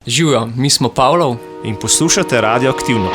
Živijo, mi smo Pavlov in poslušate Radioaktivno.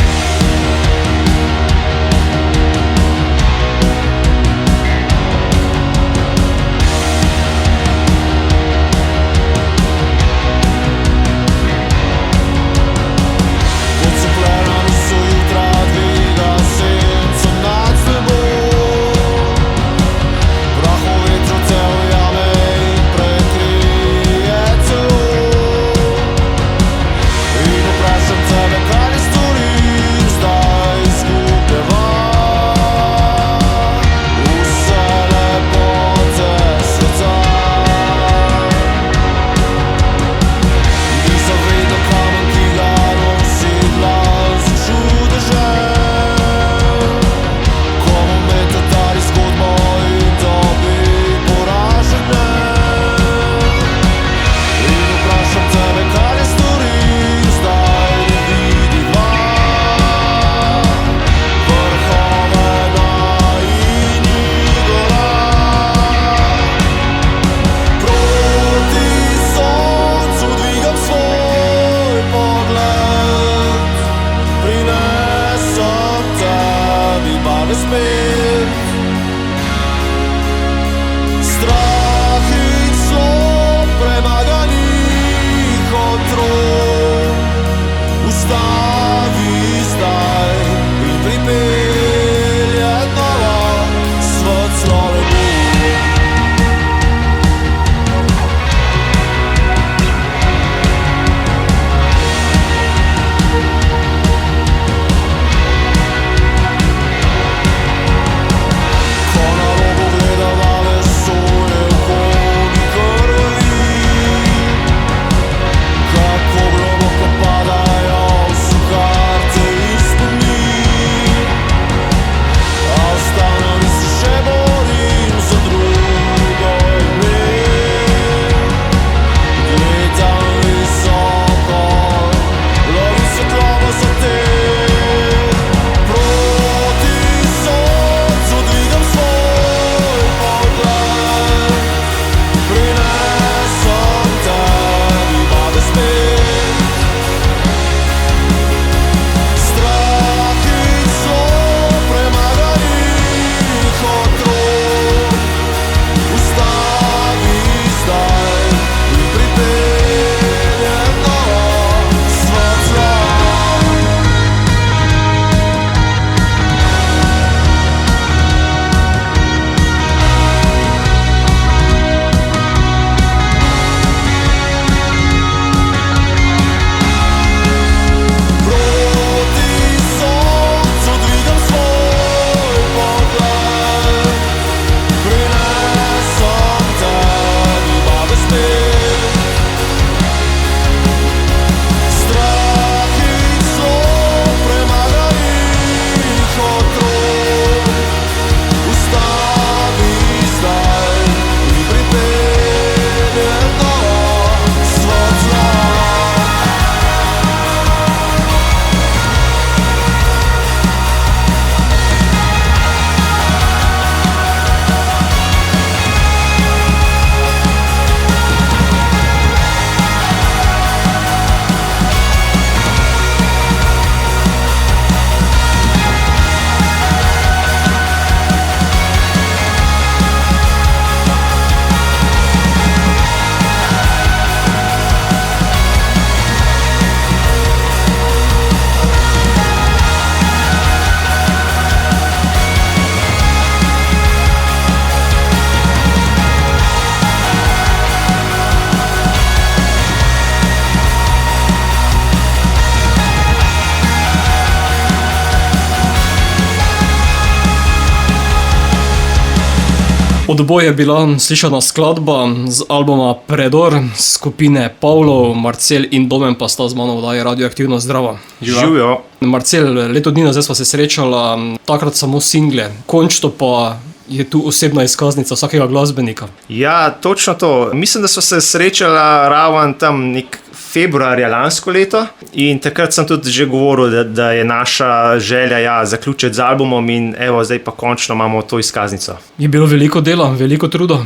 Od oboje je bila slišana skladba z albuma Predor skupine Pavlov, Marcel in Domen pa sta z mano v oddaji Radioaktivno. Zdravo. Živijo. Marcel, leto dni nazaj sva se srečala, takrat samo single, končno pa je tu osebna izkaznica vsakega glasbenika. Ja, točno to. Mislim, da sva se srečala raven tam nek februarja lansko leto in takrat sem tudi že govoril, da je naša želja zaključiti z albumom in evo, zdaj pa končno imamo to izkaznico. Je bilo veliko dela, veliko truda?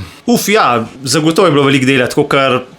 Zagotovo je bilo veliko dela, tako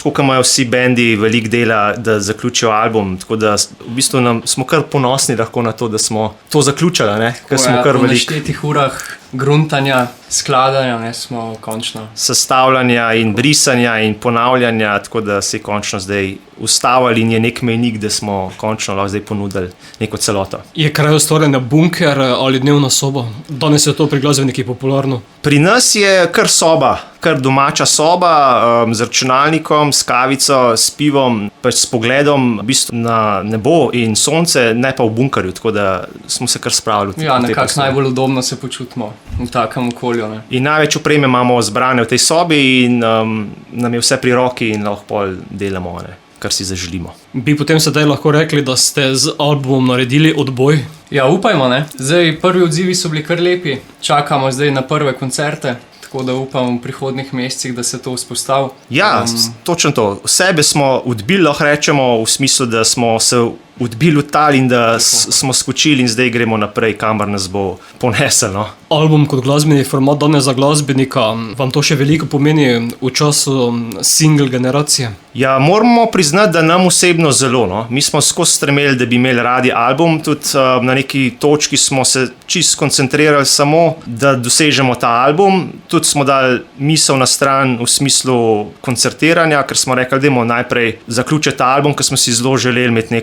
kot imajo vsi bendi veliko dela, da zaključijo album, tako da v bistvu smo kar ponosni lahko na to, da smo to zaključili, ne? Ker smo kar Po veliko neštetih urah gruntanja, skladanja, smo končno. sestavljanja in brisanja in ponavljanja, tako da se je končno zdaj ustavili in je nek mejnik, da smo končno lahko zdaj ponudili neko celoto. Je kraj ustvarjanja bunker ali dnevna soba? Danes je to pri glasbenikih popularno. Pri nas je kar soba, kar domača soba z računalnikom, s kavico, s pivom, pač s pogledom v bistvu na nebo in sonce, ne pa v bunkerju, tako da smo se kar spravili. Ja, nekako najbolj udobno se počutimo v takem okolju. Ne? In največ opreme imamo zbrane v tej sobi in nam je vse pri roki in lahko pol delamo, ne, kar si zaželimo. Bi potem sedaj lahko rekli, da ste z albumom naredili odboj? Ja, upajmo, ne. Zdaj prvi odzivi so bili kar lepi, čakamo zdaj na prve koncerte, tako da upam v prihodnjih mesecih, da se to vzpostavi. Ja, točno to. Sebe smo odbili, lahko rečemo, v smislu, da smo se odbili v tal in da smo skočili in zdaj gremo naprej, kamor nas bo ponesel. No? Album kot glasbeni format danes za glasbenika, vam to še veliko pomeni v času single generacije? Ja, moramo priznati, da nam osebno zelo. No? Mi smo skozi stremeli, da bi imeli radi album, tudi na neki točki smo se čisto skoncentrirali samo, da dosežemo ta album. Tudi smo dali misel na stran v smislu koncertiranja, ker smo rekli, da idemo najprej zaključiti ta album, ker smo si zelo želeli imeti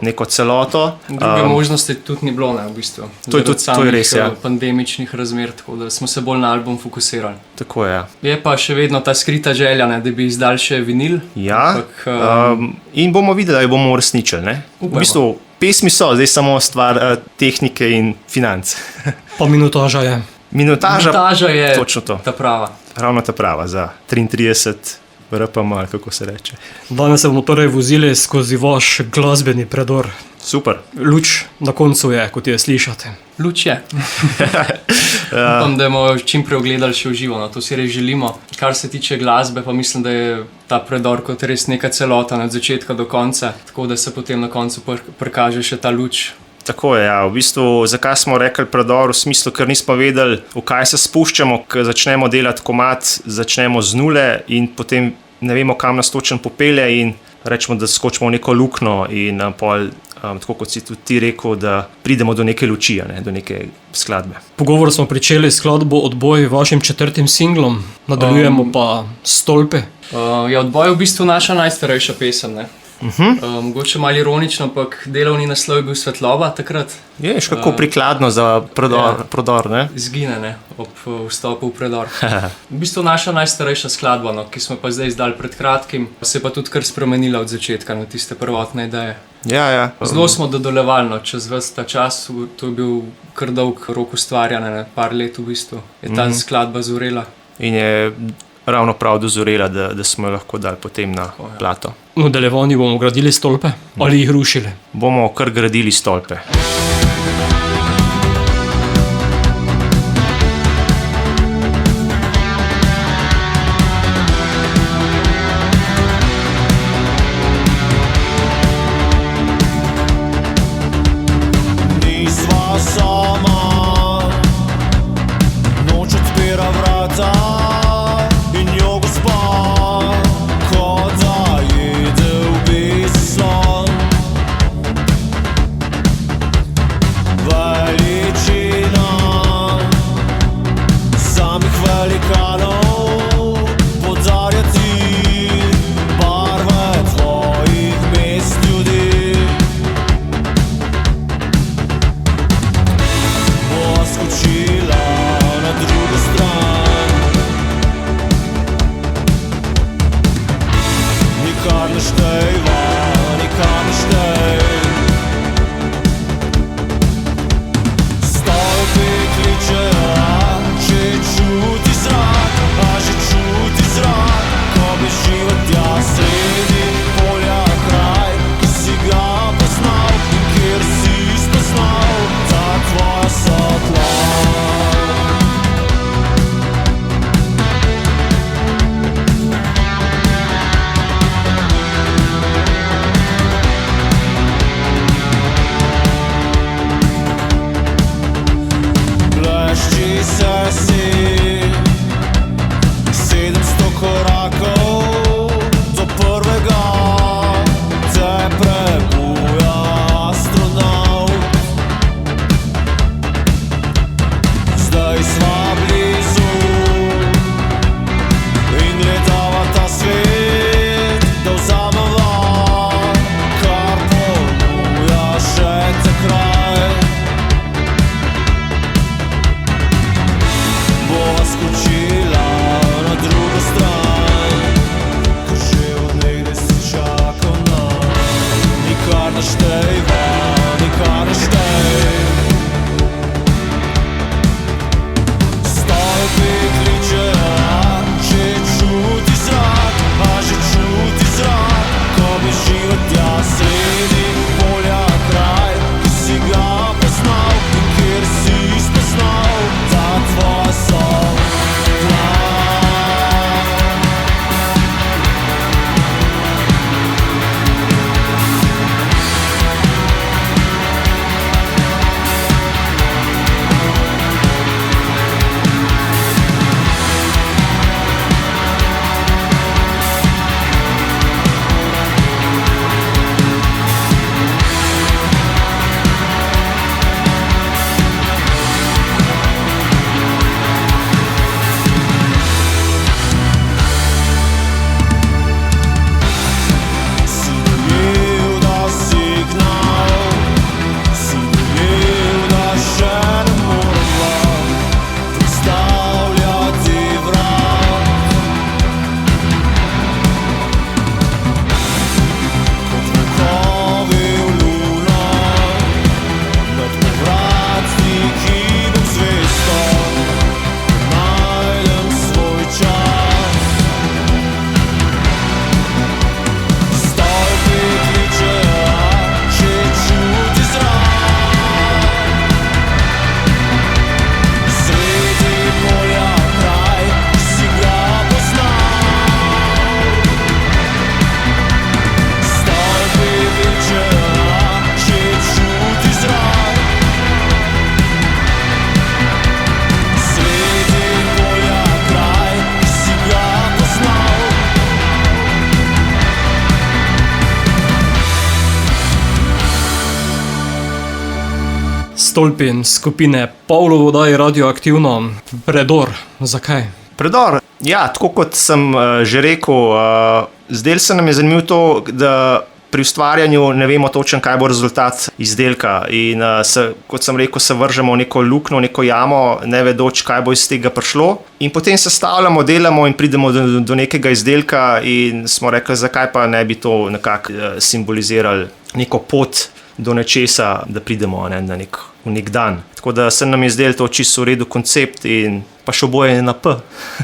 neko celoto. Druge možnosti tudi ni bilo, ne, v bistvu. To je res, ja. Pandemičnih razmer, tako da smo se bolj na album fokusirali. Tako je. Je pa še vedno ta skrita želja, ne, da bi izdali še vinil. Ja, in bomo videli, da jo bomo uresničili. Ne? V bistvu pesmi so, zdaj samo stvar tehnike in financ. Pa minutaža je? Minutaža je točno to. Ta prava. Ravno ta prava, za 33 RPM, ali kako se reče. Danes se bomo torej vozili skozi vaš glasbeni predor. Super. Luč na koncu je, kot je slišate. Luč je. Upam, da bomo čim prej ogledali še v živo, no, to si res želimo. Kar se tiče glasbe, pa mislim, da je ta predor kot res neka celota od začetka do konca, tako da se potem na koncu prikaže še ta luč. Tako je, ja. V bistvu, zakaj smo rekli predor, v smislu, ker nismo vedeli, v kaj se spuščamo, ker začnemo delati komad, začnemo z nule in potem ne vemo, kam nas točno popelje in rečemo, da skočimo v neko luknjo in pol, tako kot si tudi ti rekel, da pridemo do neke luči, ne, do neke skladbe. Pogovor smo pričeli skladbo Odboj vašim 4. singlom, nadaljujemo pa Stolpe. Ja, Odboj je v bistvu naša najstarejša pesem, ne. Mogoče malo ironično, ampak delovni naslov je bil Svetloba takrat. Je, kako prikladno za prodor, ne? Izgine, ne, ob vstopu v predor. V bistvu naša najstarejša skladba, no, ki smo pa zdaj izdali pred kratkim, se je pa tudi kar spremenila od začetka na tiste prvotne ideje. Ja. Zelo smo dodeljevali, no, čez ves ta čas, to je bil kar dolg rok ustvarjanja, ne, par let v bistvu, je ta skladba zorela. In je ravno prav dozorela, da smo jo lahko dali potem na plato. V nadaljevanju bomo gradili stolpe ali jih rušili? Bomo kar gradili stolpe. Stolpin skupine Pavlo v oddaji Radioaktivno. Predor, zakaj? Predor, ja, tako kot sem že rekel, zdaj se nam je zanimivo to, da pri ustvarjanju ne vemo točno, kaj bo rezultat izdelka in kot sem rekel, se vržemo v neko luknjo, neko jamo, ne vedoč, kaj bo iz tega prišlo. In potem sestavljamo, delamo in pridemo do nekega izdelka in smo rekli, zakaj pa ne bi to nekako simbolizirali neko pot do nečesa, da pridemo v nek dan. Tako da se nam je zdelo to čisto v redu koncept in pa še oboje na P.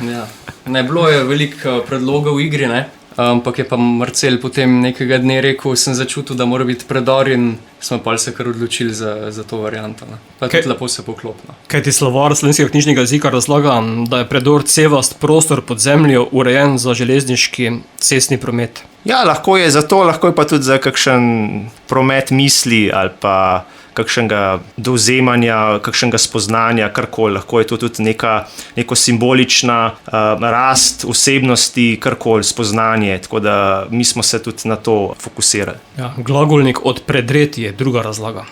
Ja. Ne bilo je veliko predlogov v igri, ne? Ampak je pa Marcel potem nekega dne rekel, sem začutil, da mora biti predor in smo pa se kar odločili za to varianto. Ne? Pa tudi lepo se poklopno. Kaj ti slovar slovenskega knjižnega jezika razlaga, da je predor cevast prostor pod zemljo urejen za železniški cestni promet? Ja, lahko je za to, lahko je pa tudi za kakšen promet misli ali pa kakšnega dovzemanja, kakšnega spoznanja, karkoli. Lahko je to tudi neko simbolična rast osebnosti, karkoli, spoznanje. Tako da mi smo se tudi na to fokusirali. Ja, glagolnik od predreti je druga razlaga.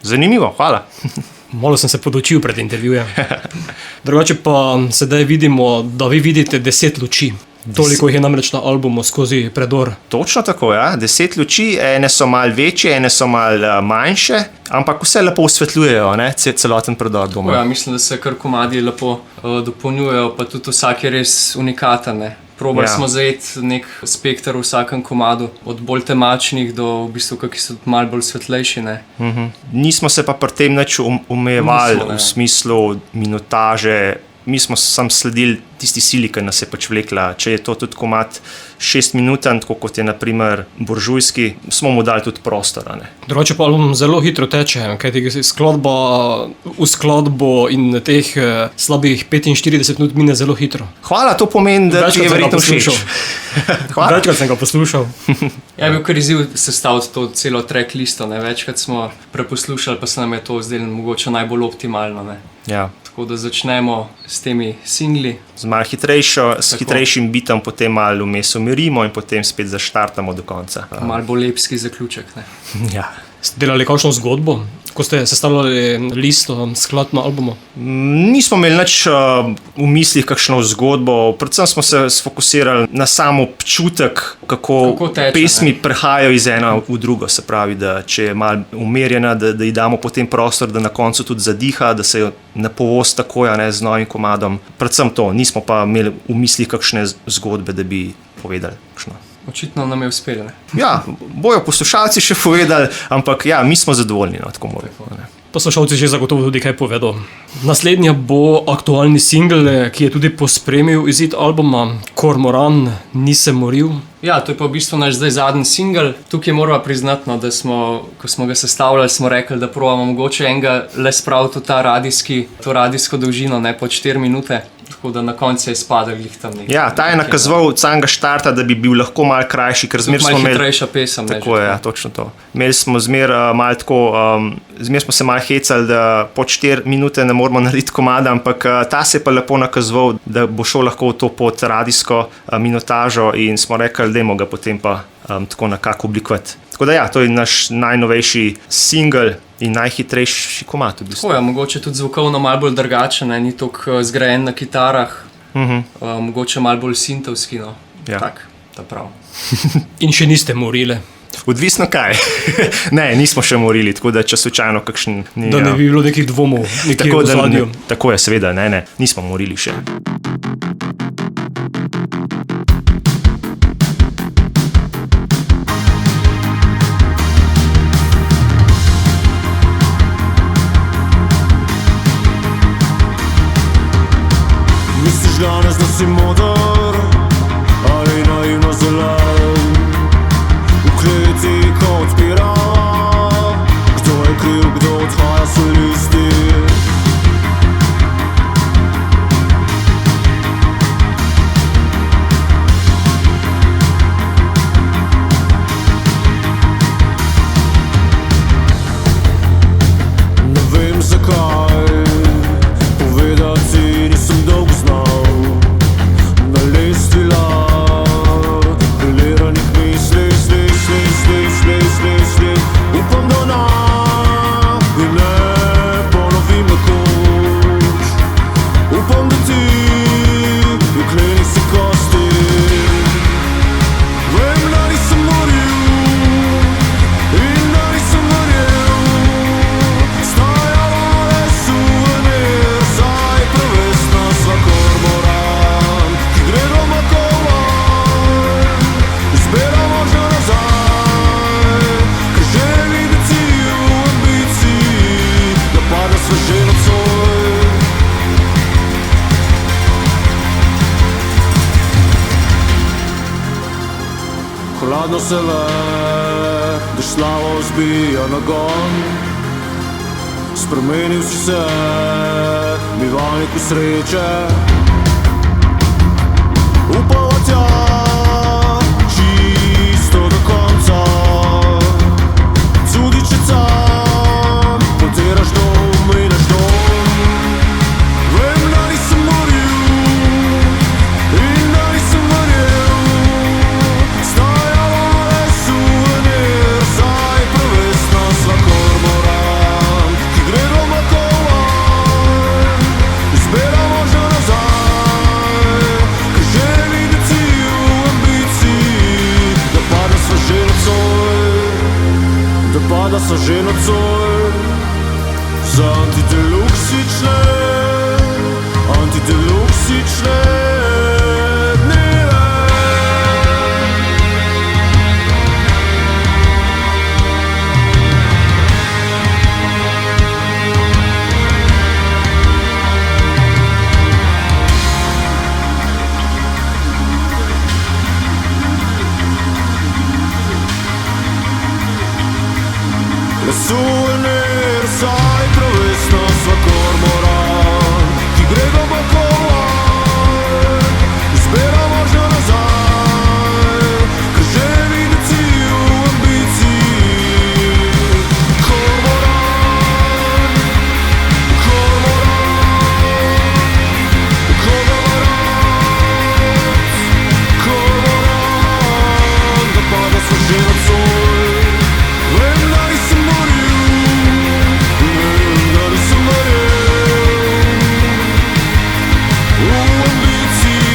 Zanimivo, hvala. Malo sem se podučil pred intervjujem. Drugače pa sedaj vidimo, da vi vidite 10 luči. Toliko jih je namreč na albumu Skozi predor. Točno tako, ja. 10 luči, ene so malo večje, ene so malo manjše, ampak vse lepo osvetljujejo, ne, celoten predor doma. Ja, mislim, da se kar komadi lepo dopolnjujejo, pa tudi vsak je res unikaten, ne. Probali smo zajeti nek spekter v vsakem komadu, od bolj temačnih do v bistvu, ki so malo bolj svetlejši, ne. Nismo se pa pri tem nič omejevali v smislu minutaže. Mi smo sam sledili tisti sili, ki nas je pač vlekla. Če je to tudi komad 6 minuten, tako kot je na primer buržujski, smo mu dali tudi prostor. Drugače pa album zelo hitro teče, kajti skladba v skladbo in teh slabih 45 minut mine zelo hitro. Hvala, to pomeni, da ti je verjetno všeč. Večkrat sem ga poslušal. Ja, bil kar izziv sestaviti to celo track listo, ne. Večkrat smo preposlušali, pa se nam je to zdelo mogoče najbolj optimalno, ne. Ja. Tako da začnemo s temi singli. Z malo hitrejšim bitom, potem malo vmes umirimo in potem spet zaštartamo do konca. Malo bolj lepski zaključek, ne. Ja. Ste delali kakšno zgodbo, ko ste sestavljali listo, sklad na albumu? Nismo imeli nič v mislih kakšno zgodbo, predvsem smo se sfokusirali na samo občutek, kako teče, pesmi prehajajo iz ena v drugo, se pravi, da če je malo umirjena, da ji damo potem prostor, da na koncu tudi zadiha, da se jo ne povoz takoj, ne, z novim komadom. Predvsem to, nismo pa imeli v mislih kakšne zgodbe, da bi povedali kakšno. Očitno nam je uspelo. Ja, bojo poslušalci še povedali, ampak ja, mi smo zadovoljni, no, tako moramo. Poslušalci že zagotovo tudi kaj povedo. Naslednja bo aktualni singel, ki je tudi pospremil izid albuma Kormoran, Nisem moril. Ja, to je pa v bistvu naš zdaj zadnji singel. Tukaj moramo priznati, no, da ko smo ga sestavljali, smo rekli, da probamo mogoče enega le spraviti v to radijsko dolžino, ne pod 4 minute. Tako da na koncu je spadal glih tam nekaj. Ja, ta je nakazoval od samega štarta, da bi bil lahko malo krajši, ker zmer smo imeli... hitrejša pesem. Tako je, ja, točno to. Imeli smo zmer malo tako, zmer smo se malo hecali, da pod 4 minute ne moramo narediti komada, ampak ta se je pa lepo nakazoval, da bo šel lahko v to pod radijsko minutažo in smo rekli, dajmo ga potem pa tako nekako oblikovati. Tako da ja, to je naš najnovejši singel in najhitrejši komad v bistvu. Tako je, mogoče tudi zvukovno malo bolj drugačen, ni toliko zgrajen na kitarah, mogoče malo bolj sintovski, no. Ja. Tak, ta prav. In še niste morili. Odvisno kaj. Ne, nismo še morili, tako da če slučajno kakšen... Da ne bi bilo nekih dvomov, nekih v ozadju. Tako je, seveda, ne, nismo morili še. Misliš danes, da si moder ali naivno zelen? V kleti ko odpira, kdo je kriv, kdo odhaja solisti. Ne vem zakaj, povedati nisem dolgo znal. Na lestvila poliranih misli, upam, da in ne ponovim nekoč. Upam, da ti ukleni si kosti. Vem, da nisem moril in da nisem verjel. Stajala je suvenir, saj prevestna sva kormoran, ki gre doma kovan. Zbiramo že nazaj, ker že videti v ambiciji, da pada sva že nocoj. Hladno se ve, da slavo zbija nagon. Spremenil si se, bivalniku sreče. Upava tja, čisto do konca. Tudi če sam potiraš dom, ideš dom. Vem, da nisem moril in da nisem verjel. Stajala je suvenir, saj prevestna sva kormoran, ki gre doma kovan. Zbiramo že nazaj, ker že videti v ambiciji, da pada sva že nocoj. Da pada sva že nocoj. Za antideluksične dneve. Le suvenir, saj prevestna sva kormoran, ki gre doma kovan. Zbiramo že nazaj, ker že videti v ambiciji. Kormoran, da pada sva že nocoj. Vem, da nisem moril, da nisem verjel v ambiciji.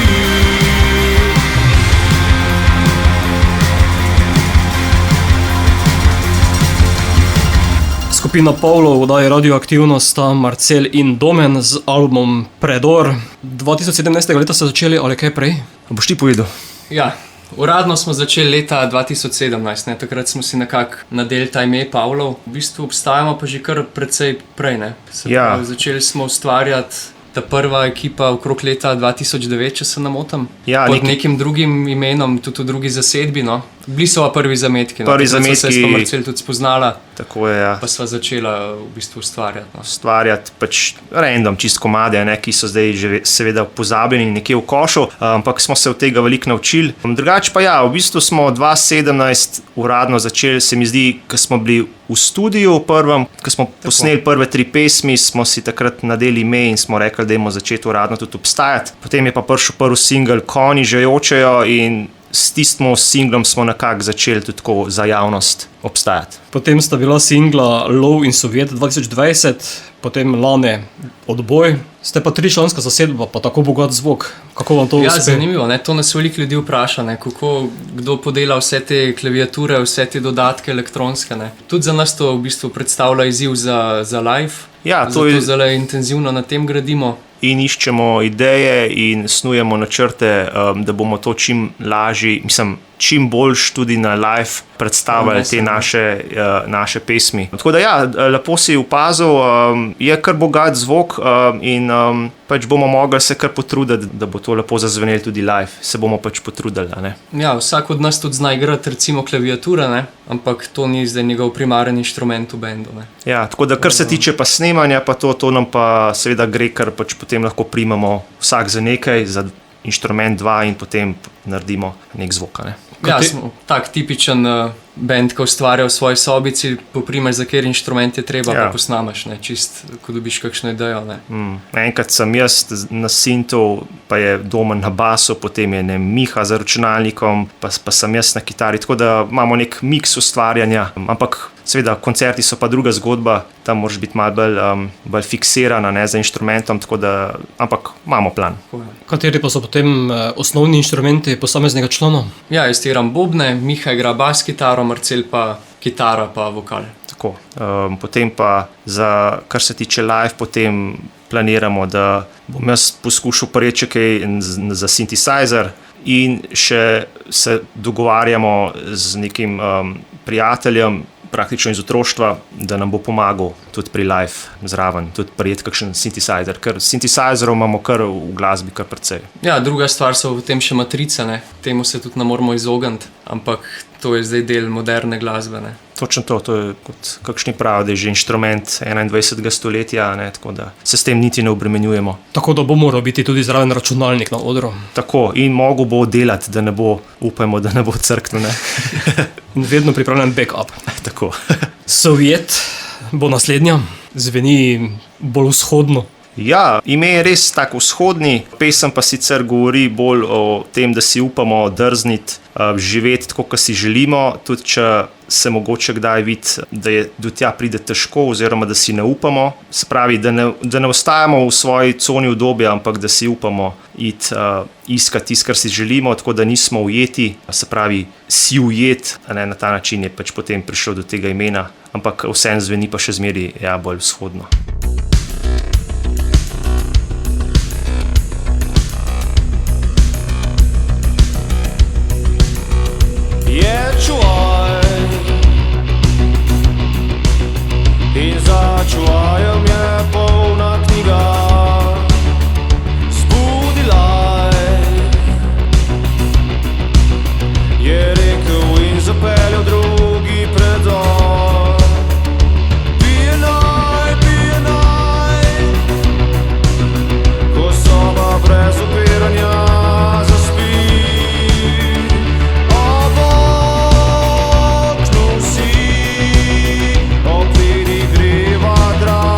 Skupina Pavlov oddaja Radioaktivno sta Marcel in Domen z albumom Predor. 2017. leta ste začeli ali kaj prej? Boš ti povedal? Ja, Uradno smo začeli leta 2017, ne? Takrat smo si nekako nadeli ta ime Pavlov. V bistvu obstajamo pa že kar precej prej. Ne? Začeli smo ustvarjati ta prva ekipa okrog leta 2009, če se ne motim. Pod nekim drugim imenom, tudi v drugi zasedbi. No? Bili so pa prvi zametki. Prvi zametki. So se s Marcel tudi spoznala. Tako je, ja. Pa sva začela v bistvu ustvarjati. No? Ustvarjati pač random, čist komade, ne, ki so zdaj že seveda pozabljeni nekje v košu, ampak smo se od tega veliko naučili. Drugače pa ja, v bistvu smo 2017 uradno začeli, se mi zdi, ko smo bili v studiu prvem, ko smo posneli prve 3 pesmi, smo si takrat nadeli ime in smo rekli, da idemo začeti uradno tudi obstajati. Potem je pa prišel prvi singel Konji že jočejo in s tistim singlom smo nekako začeli tudi tako za javnost obstajati. Potem sta bila singla Lov in Sovjet 2020, potem lani Odboj. Ste pa 3-članska zasedba, pa tako bogat zvok. Kako vam to uspe? Ja, zanimivo, ne? To nas veliko ljudi vpraša, ne? Kako kdo podela vse te klaviature, vse te dodatke elektronske. Ne? Tudi za nas to v bistvu predstavlja izziv za live. Ja, zato zelo intenzivno na tem gradimo. In iščemo ideje in snujemo načrte, da bomo to čim lažje, čim boljš tudi na live predstavljali te naše pesmi. Tako da ja, lepo si opazil, je kar bogat zvok in pač bomo mogli se kar potruditi, da bo to lepo zazvenelo tudi live. Se bomo pač potrudili, a ne? Ja, vsak od nas tudi zna igrati recimo klaviature, ne? Ampak to ni zdaj njegov primaren inštrument v bendu, ne? Ja, tako da kar se tiče pa snemanja, pa to nam pa seveda gre, ker pač potem lahko primamo vsak za nekaj, za inštrument 2 in potem naredimo nek zvok, ne? Ja, smo tak tipičen band, ko ustvarja v svoji sobici, poprimaš, za kjer inštrument je treba, pa posnamaš, ne? Čist, ko dobiš kakšno idejo, ne? Enkrat sem jaz na sintu, pa je Domen na basu, potem je Miha za računalnikom, pa sem jaz na kitari, tako da imamo nek miks ustvarjanja, ampak seveda, koncerti so pa druga zgodba, tam moraš biti malo bolj fiksirana, ne, za inštrumentom, tako da, ampak imamo plan. Kateri pa so potem osnovni inštrumenti posameznega člana? Ja, jaz igram bobne, Miha igra bas kitaro, Marcel pa kitara pa vokal. Tako, potem pa, kar se tiče live, potem planiramo, da bom jaz poskušal preči kaj za synthesizer in še se dogovarjamo z nekim prijateljem, praktično iz otroštva, da nam bo pomagal tudi pri live zraven, tudi prijeti kakšen synthesizer, ker synthesizerov imamo kar v glasbi kar precej. Ja, druga stvar so potem še matrice, ne? Temu se tudi ne moramo izogniti, ampak to je zdaj del moderne glasbe, ne? Točno to je kot kakšni pravi, da je že inštrument 21. stoletja, ne? Tako da se s tem niti ne obremenjujemo. Tako da bo moral biti tudi zraven računalnik na odru. Tako, in mogel bo delati, da ne bo, upajmo, da ne bo crknil, ne? In vedno pripravljen backup. Tako. Sovjet bo naslednja, zveni bolj vzhodno. Ja, ime je res tako vzhodni, pesem pa sicer govori bolj o tem, da si upamo drzniti, živeti tako, kot si želimo, tudi če se mogoče kdaj vidi, da je do tja pride težko oziroma da si ne upamo. Se pravi, da ne ostajamo v svoji coni udobja, ampak da si upamo iti iskati tisto, kar si želimo, tako da nismo ujeti. Se pravi, si ujet, ne, na ta način je pač potem prišlo do tega imena, ampak vseeno zveni pa še zmeraj bolj vzhodno. In za čuvajem je polna knjiga, zbudila je rekel in zapeljal drugi predor. Pije naj, ko soba brez upiranja zaspi. Ob oknu si, ob vidi greva draga.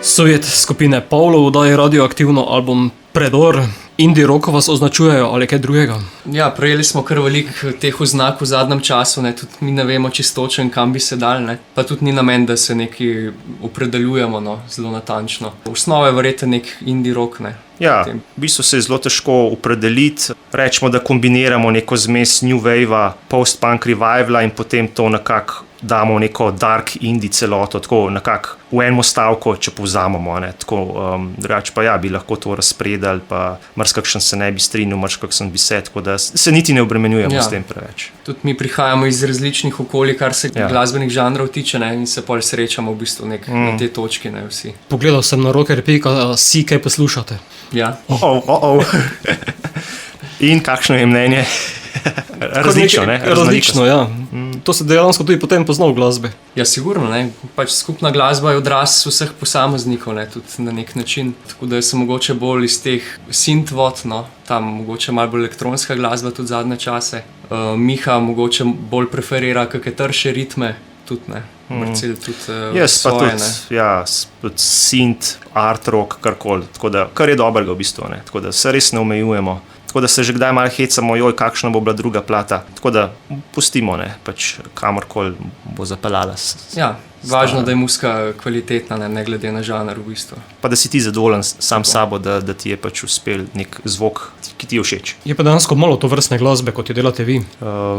Sovjet skupine Pavlov daje radioaktivno album Predor. Indie rock vas označujejo ali kaj drugega? Ja, prejeli smo kar veliko teh oznak v zadnjem času, ne, tudi mi ne vemo čistočen, kam bi se dal, ne. Pa tudi ni namen, da se nekaj opredeljujemo, no, zelo natančno. V osnovi je verjetno nek indie rock, ne. Ja, Potem. v bistvu se je zelo težko opredeliti. Rečemo, da kombiniramo neko zmes New Wave, post-punk revivala in potem to nekako damo v neko dark indie celoto, tako nekako v eno stavko, če povzamemo. Drugače pa ja, bi lahko to razpredali, pa marsikakšen se ne bi strinjal, marsikakšen bi se, tako da se niti ne obremenjujemo s tem preveč. Tudi mi prihajamo iz različnih okolij, kar se glasbenih žanrov tiče, ne, in se pol srečamo v bistvu na te točki, ne, vsi. Pogledal sem na rocker.si, kaj poslušate. Ja. In kakšno je mnenje? Različno, ne? Različno, ja. To se dejansko tudi potem pozna v glasbi. Ja, sigurno, ne. Pač skupna glasba je odraz vseh posameznikov, ne, tudi na nek način. Tako da sem mogoče bolj iz teh synthvot, no, tam mogoče malo bolj elektronska glasba tudi zadnje čase. Miha mogoče bolj preferira kakšne trše ritme, tudi ne. Marcel tudi Jaz pa svoje, tudi synth, art rock, karkoli. Tako da, kar je dobrega v bistvu, ne. Tako da se res ne omejujemo. Tako da se že kdaj malo hecamo, joj, kakšna bo bila druga plata. Tako da pustimo, ne, pač kamorkoli bo zapeljala. Ja, važno, da je muzika kvalitetna, ne glede na žanr v bistvu. Pa da si ti zadovoljen sam sabo, da ti je pač uspel nek zvok, ki ti je všeč. Je pa dejansko malo to vrstne glasbe, kot jo delate vi.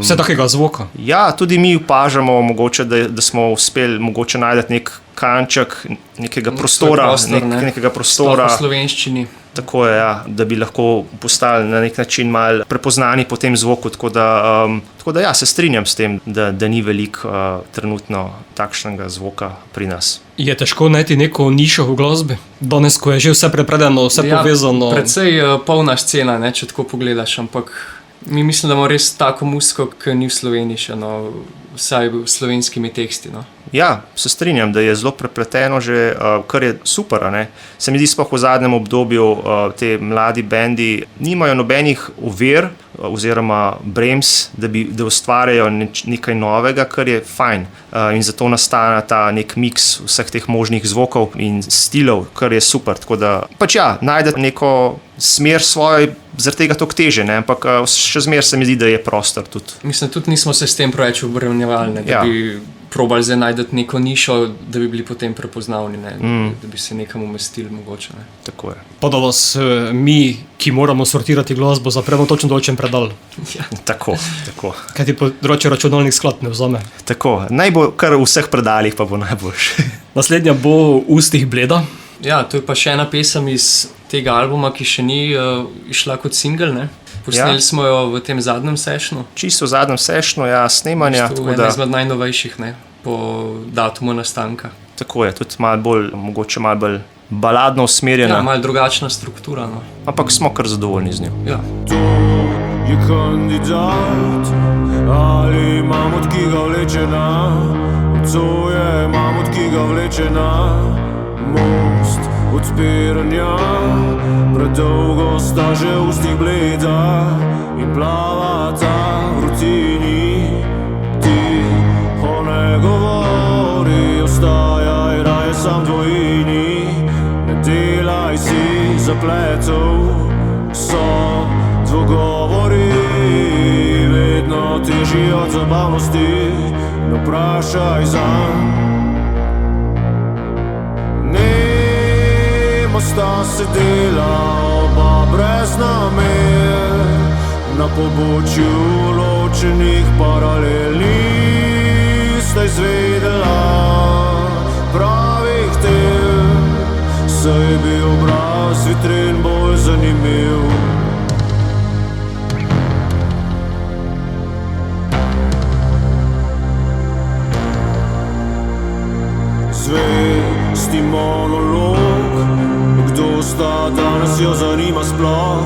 Vse takega zvoka. Ja, tudi mi opažamo, mogoče, da smo uspeli mogoče najti nek kanček nekega prostora, nekega prostora. Sploh v slovenščini. Tako je, ja, da bi lahko postali na nek način malo prepoznani po tem zvoku. Tako da ja, se strinjam s tem, da ni veliko trenutno takšnega zvoka pri nas. Je težko najti neko nišo v glasbi? Danes, ko je že vse prepredeno, vse povezano. Predvsej polna scena, ne, če tako pogledaš, ampak mi mislim, da imamo res tako muziko, ki ni v Sloveniji še, no, vsaj slovenskimi teksti. No. Ja, se strinjam, da je zelo prepleteno že, kar je super. Ne? Se mi zdi, sploh v zadnjem obdobju te mladi bendi nimajo nobenih ovir oziroma brems, da ustvarjajo nekaj novega, kar je fajn. In zato nastane ta nek miks vseh teh možnih zvokov in stilov, kar je super. Tako da pač ja, najdete neko smer svojo, zaradi tega toliko teže, ne? Ampak še zmeraj se mi zdi, da je prostor tudi. Mislim, tudi nismo se s tem preveč obremenjevali, da bi probali zdaj najti neko nišo, da bi bili potem prepoznavni, ne? Da bi se nekam umestili mogoče. Ne? Tako je. Pa da vas mi, ki moramo sortirati glasbo, zapremo točno določen predal. Ja. Tako. Kaj ti področje računalnik sklad ne vzame? Tako, naj bo kar v vseh predalih, pa bo najboljše. Naslednja bo Ustih Bleda. Ja, to je pa še ena pesem iz tega albuma, ki še ni išla kot single, ne? Posneli smo jo v tem zadnjem sessionu. Čisto v zadnjem sessionu, ja, snemanja. To je ena izmed najnovejših, ne, po datumu nastanka. Tako je, tudi malo bolj, mogoče malo bolj baladno usmerjena. Ja, malo drugačna struktura, no. Ampak smo kar zadovoljni z njo. Ja. To je kandidat, ali mamut, ki ga vleče na, to je mamut, ki ga vleče na most odpiranja. Predolgo sta že ustih bleda in plavata v rutini. Tiho ne govori, ostajaj raje sam dvojini. Ne delaj si zapletov, so dvogovori vedno težji od zabavnosti. Ne vprašaj zanj. Sta sedela oba brez namer na pobočju ločenih paraleli. Sta izvedela pravih tem, saj bi obraz vitrin bolj zanimiv. Zvesti monolog, kdo sta danes jo zanima sploh.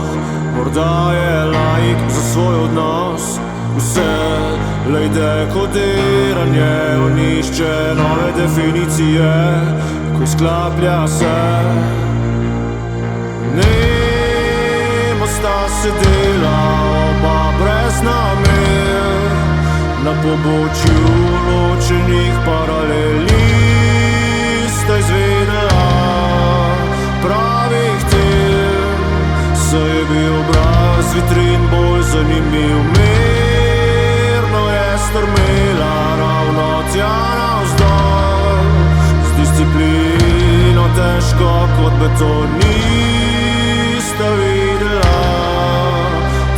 Morda je laik za svoj odnos, vse lej dekodiranje, on išče nove definicije, ko sklaplja se. Nemo sta sedela oba brez namer na pobočju ločenih paraleli. Sta izvedela zanimiv. Mirno je strmela ravno tja navzdol, z disciplino težko kot beton. Nista videla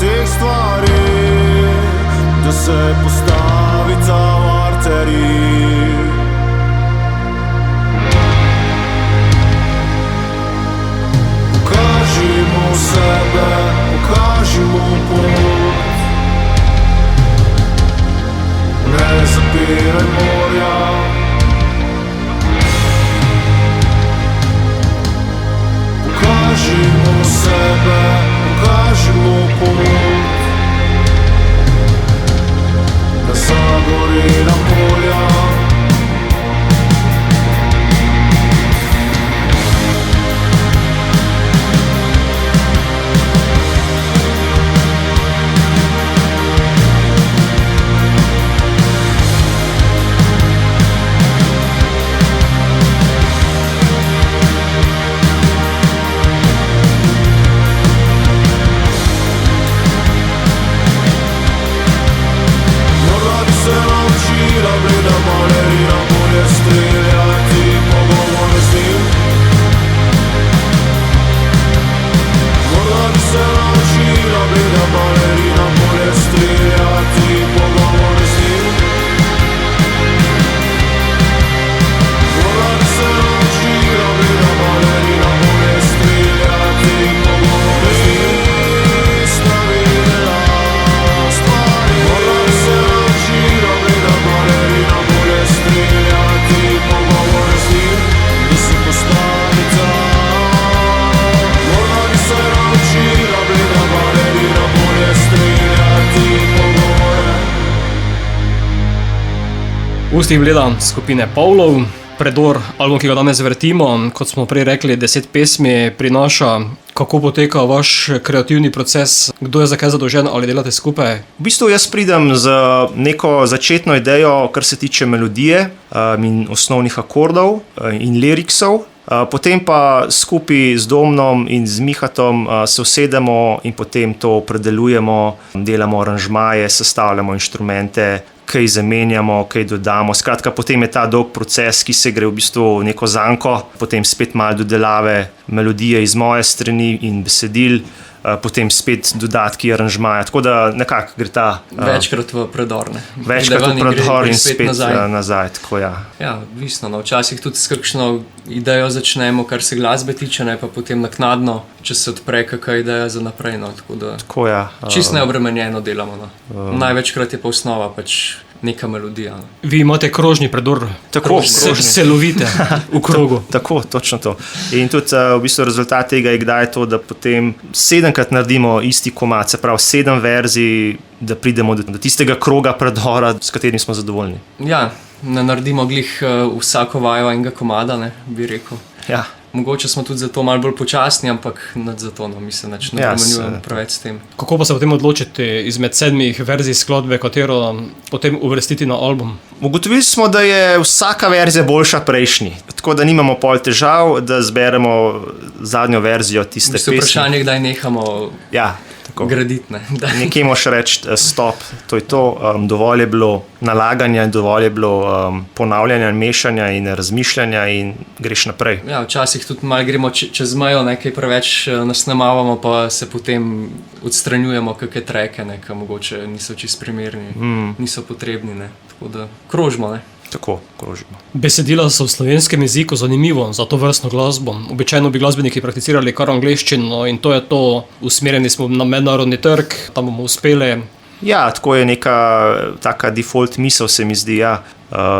teh stvari, da se postavita v arteriji. Pokažimo sebe, pokažimo pot, ne zapiraj morja. Pokažimo sebe, pokažimo pot, na zagorela polja. Ustih bleda skupine Pavlov, Predor, album, ki ga danes vrtimo, kot smo prej rekli, 10 pesmi prinaša. Kako poteka vaš kreativni proces, kdo je za kaj zadolžen ali delate skupaj? V bistvu jaz pridem z neko začetno idejo, kar se tiče melodije in osnovnih akordov in liriksov. Potem pa skupaj z Domnom in z Mihatom se usedemo in potem to predelujemo, delamo aranžmaje, sestavljamo inštrumente, kaj zamenjamo, kaj dodamo. Skratka, potem je ta dolg proces, ki se gre v bistvu neko zanko, potem spet malo dodelave melodije iz moje strani in besedil, potem spet dodatki aranžmaja. Tako da nekako gre ta... Večkrat v predor, ne? Večkrat v predor in spet nazaj. Tako, ja. Ja, odvisno. No. Včasih tudi s kakšno idejo začnemo, kar se glasbe tiče, ne pa potem naknadno, če se odpre kakšna ideja za naprej. No. Tako, ja. Čisto neobremenjeno delamo. No. Največkrat je pa osnova pač neka melodija. No. Vi imate krožni predor, tako celovite v krogu. Tako, točno to. In tudi v bistvu rezultat tega je kdaj to, da potem 7krat naredimo isti komad, se pravi 7 verzij, da pridemo do tistega kroga predora, s katerim smo zadovoljni. Ja, ne naredimo glih vsako vajo enega komada, ne, bi rekel. Ja. Mogoče smo tudi zato malo bolj počasni, ampak nad zato, no, mislim, da ne obremenjujemo preveč s tem. Kako pa se potem odločiti izmed 7 verzij skladbe, katero potem uvrstiti na album? Ugotovili smo, da je vsaka verzija boljša prejšnji. Tako da nimamo pol težav, da zberemo zadnjo verzijo tiste pesmi. Vprašanje, kdaj nehamo graditi. Nekje moš reči stop, to je to. Dovolj je bilo nalaganja, dovolj je bilo ponavljanja, mešanja in razmišljanja in greš naprej. Ja, včasih tudi malo gremo čez mejo, nekaj preveč nasnemavamo, pa se potem odstranjujemo kakšne treke, ki mogoče niso čisto primerni, niso potrebni. Ne. Tako da krožimo. Ne. Tako, krožimo. Besedila so v slovenskem jeziku zanimivo za to vrstno glasbo. Običajno bi glasbeniki prakticirali kar angleščino in to je to. Usmerjeni smo na mednarodni trg, tam bomo uspeli. Ja, tako je neka taka default misel, se mi zdi, ja.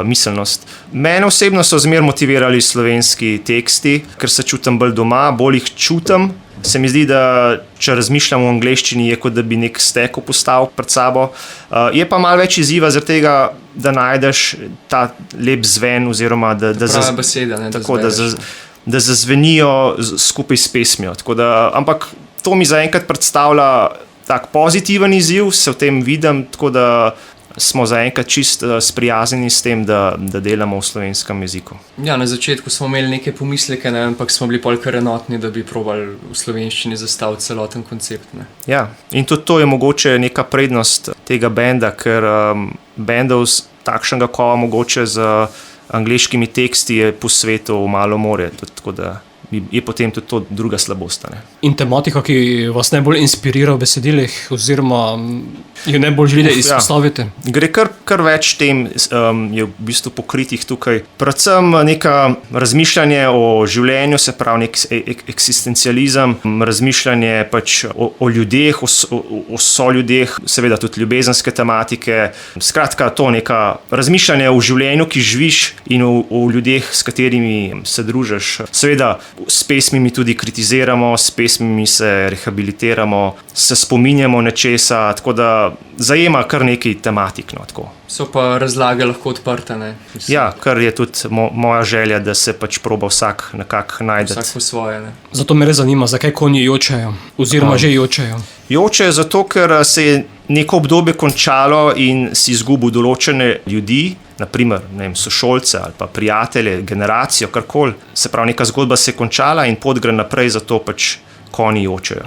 Miselnost. Mene osebno so zmer motivirali slovenski teksti, ker se čutim bolj doma, bolj jih čutim. Se mi zdi, da če razmišljam v angleščini, je kot da bi nek stek postavil pred sabo. Je pa malo več izziva zaradi tega, da najdeš ta lep zven oziroma da besede, ne, tako, da zazvenijo skupaj s pesmijo. Ampak to mi zaenkrat predstavlja tak pozitiven izziv, se v tem vidim, tako da smo zaenkrat čist sprijaznjeni s tem, da delamo v slovenskem jeziku. Ja, na začetku smo imeli neke pomisleke, ne, ampak smo bili pol kar enotni, da bi probali v slovenščini zastaviti celoten koncept. Ne. Ja, in tudi to je mogoče neka prednost tega benda, ker bendov takšnega kova mogoče z angleškimi teksti je po svetu malo more, tako da je potem tudi to druga slabost. Ne? In tematika, ki vas najbolj inspirira v besedilih, oziroma jo najbolj želite izpostaviti? Gre kar več tem, je v bistvu pokritih tukaj. Predvsem neka razmišljanje o življenju, se pravi nek eksistencializem, razmišljanje pač o ljudeh, o soljudeh, seveda tudi ljubezenske tematike. Skratka, to neka razmišljanje o življenju, ki živiš in o ljudeh, s katerimi se družiš. Seveda, s pesmimi tudi kritiziramo, s pesmimi se rehabilitiramo, se spominjamo nečesa, tako da zajema kar nekaj tematik. No, tako. So pa razlage lahko odprte, ne? Mislim. Ja, kar je tudi moja želja, da se pač proba vsak nekako najti. Vsak po svoje, ne? Zato me res zanima, zakaj konji jočejo, oziroma že jočejo. Jočejo zato, ker se je neko obdobje končalo in si izgubil določene ljudi, naprimer sošolce ali pa prijatelje, generacijo, karkoli. Se pravi, neka zgodba se je končala in pot gre naprej, zato pač konji jočejo.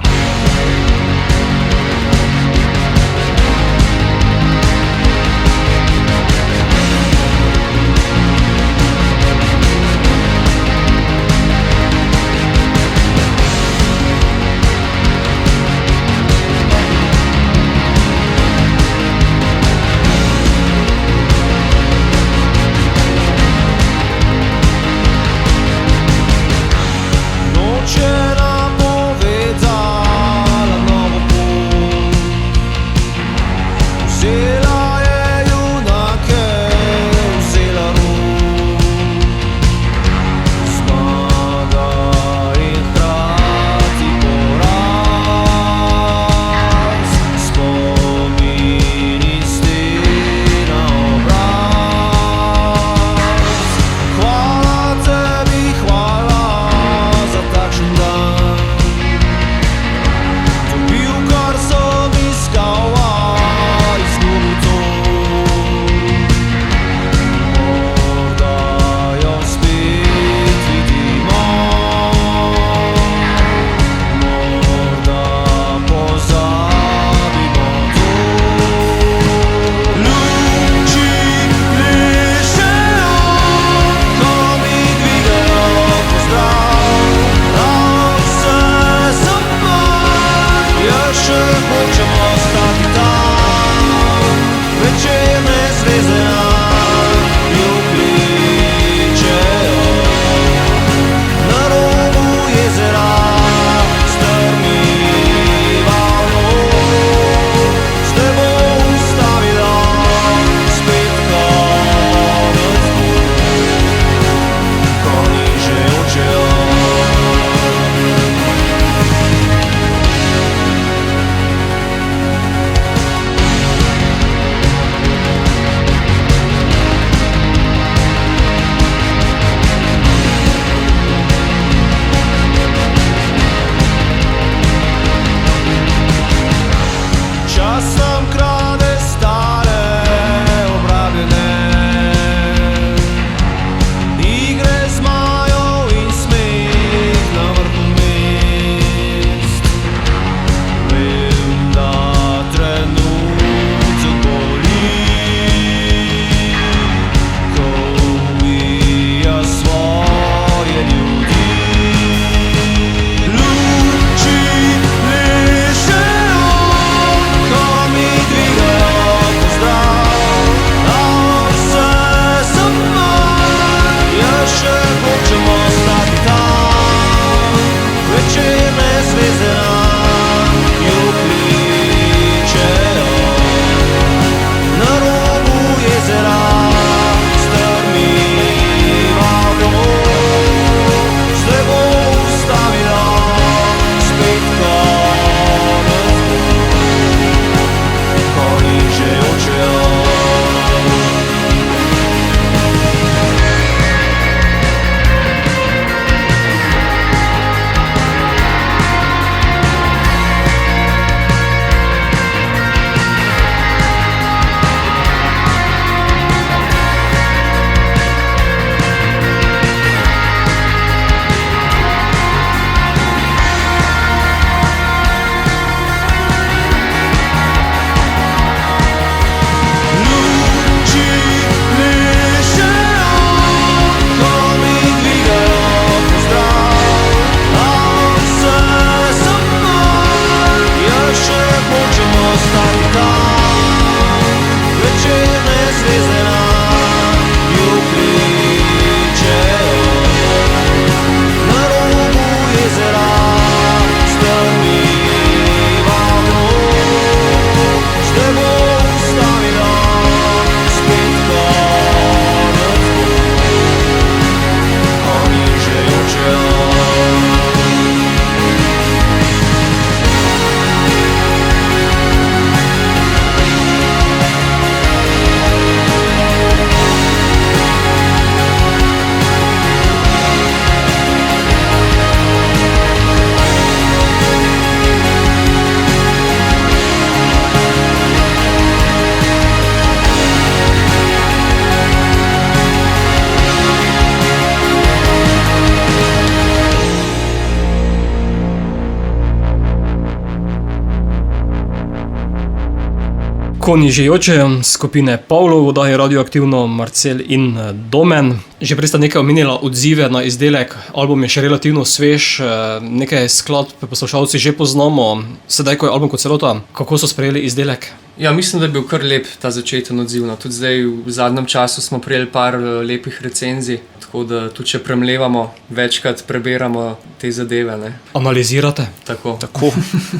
Konižejoče skupine Pavlov, oddaji Radioaktivno, Marcel in Domen. Že prej sta nekaj omenila odzive na izdelek, album je še relativno svež, nekaj skladb poslušalci že poznamo, sedaj ko je album kot celota, kako so sprejeli izdelek? Ja, mislim, da je bil kar lep ta začeten odziv. No. Tudi zdaj v zadnjem času smo prejeli par lepih recenzij, tako da tudi če premlevamo, večkrat preberamo te zadeve. Ne. Analizirate? Tako.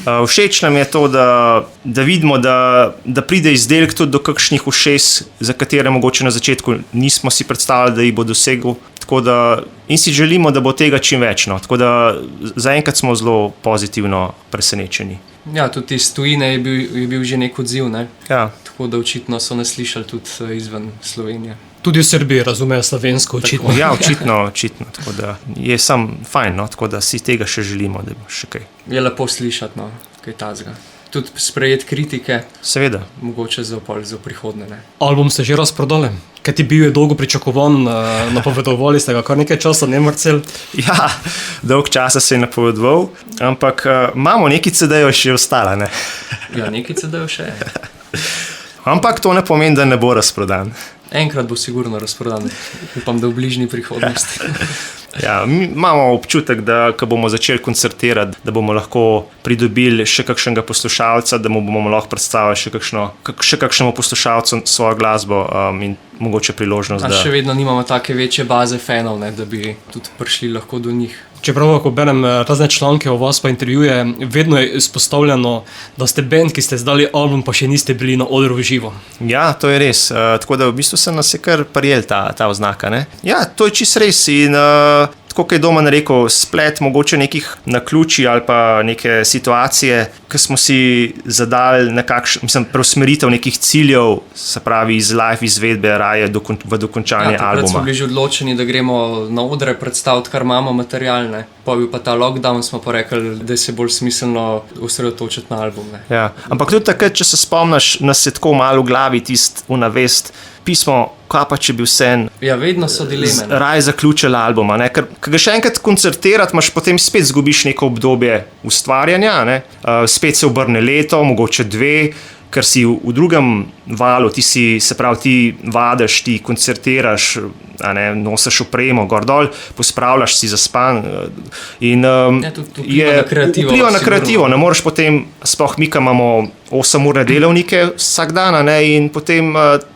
Všeč nam je to, da vidimo, da pride izdelek tudi do kakšnih ušes, za katere mogoče na začetku nismo si predstavljali, da jih bo dosegel. Tako da, in si želimo, da bo tega čim več. No. Tako da zaenkrat smo zelo pozitivno presenečeni. Ja, tudi iz tujine je bil že nek odziv, ne? Ja. Tako da očitno so nas slišali tudi izven Slovenije. Tudi v Srbiji razumejo slovensko, očitno. Ja, očitno. Tako da je sam fajn, no? Tako da si tega še želimo, da bo še kaj. Je lepo slišati, no, kaj tazga. Tudi sprejeti kritike, Seveda. mogoče za prihodne. Ne? Album ste že razprodali? Kaj ti bil je dolgo pričakovan, napovedovali ste ga kar nekaj časa, ne Marcel? Ja, dolg časa se je napovedoval, ampak imamo nekaj CD-jev še ostala, ne? Ja, nekaj CD-jev še. Ampak to ne pomeni, da ne bo razprodan. Enkrat bo sigurno razprodan, upam, da v bližnji prihodnosti. Ja, mi imamo občutek, da ko bomo začeli koncertirati, da bomo lahko pridobili še kakšnega poslušalca, da mu bomo lahko predstavili še kakšnemu poslušalcu svojo glasbo in mogoče priložnost. Še vedno nimamo take večje baze fanov, ne, da bi tudi prišli lahko do njih. Čeprav, ko berem razne članke o vas pa intervjuje, vedno je izpostavljeno, da ste band, ki ste izdali album, pa še niste bili na odru v živo. Ja, to je res. Tako da v bistvu se nas je kar prijel ta oznaka. Ne? Ja, to je čisto res in tako je Domen rekel, splet mogoče nekih naključij ali pa neke situacije, ki smo si zadali preusmeritev nekih ciljev, se pravi iz live izvedbe raje v dokončanje albuma. Takrat smo bili že odločeni, da gremo na odre predstaviti, kar imamo materialne. Pa bil pa ta lockdown, smo pa rekli, da je se bolj smiselno osredotočiti na album. Ne. Ja, ampak tudi takrat, če se spomniš, nas je tako malo v glavi tist unavest, pismo, kaj pa če bi vse Ja, vedno so dileme. Raje zaključili albuma, ne? Ker ga še enkrat koncertirati, imaš potem spet zgubiš neko obdobje ustvarjanja, ne? Spet se obrne leto, mogoče 2, ker si v drugem valu, ti vadiš, ti koncertiraš, nosiš opremo gor dol, pospravljaš si zaspan in vpliva na kreativo. Ne moreš potem, sploh mi, ki imamo 8-urne delovnike vsak dan, in potem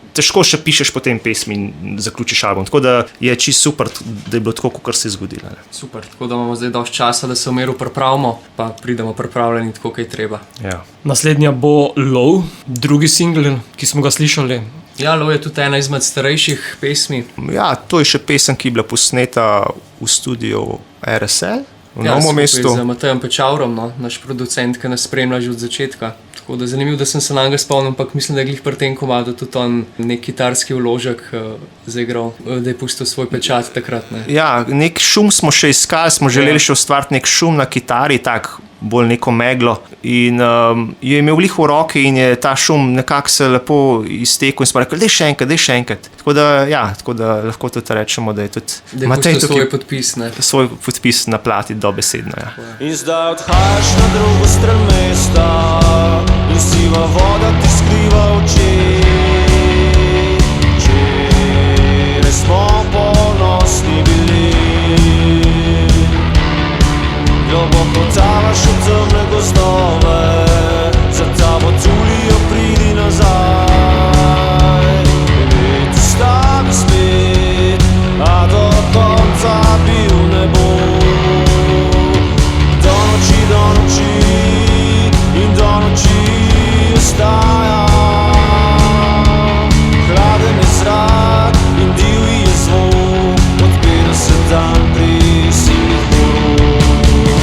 težko še pišeš potem pesmi in zaključiš album. Tako da je čisto super, da je bilo tako, kot se je zgodilo. Super, tako da imamo zdaj dosti časa, da se v miru pripravimo, pa pridemo pripravljeni tako, kaj treba. Ja. Naslednja bo Low, drugi singl, ki smo ga slišali. Ja, Low je tudi ena izmed starejših pesmi. Ja, to je še pesem, ki je bila posneta v studiu RSL v Novem mestu. Z Matejem Pečavrom, no, naš producent, ki nas spremlja že od začetka. Tako da zanimivo, da sem se na njega spomnil, ampak mislim, da je glih pri tem komadu tudi on nek kitarski vložek zaigral, da je pustil svoj pečat takrat. Ne. Ja, nek šum smo še iskali, smo želeli še ustvariti nek šum na kitari, tak bolj neko meglo. In je imel glih v roki in je ta šum nekako se lepo iztekel in smo rekli, daj še enkrat. Tako da lahko tudi rečemo, da je tudi Matej svoj podpis. Ne. Svoj podpis na plati dobesedno. Ja. In zdaj odhajaš na drugo stran mesta in siva voda ti skriva oči. Včeraj smo ponosni bili, globoko tavaš v temne gozdove, za tabo culijo pridi nazaj. Leti stavi spet, a do konca bil ne bo. Do noči in do noči ostaja hladen je zrak in divji je zvok, odpira se dan pri silnih borov.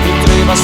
Ni treba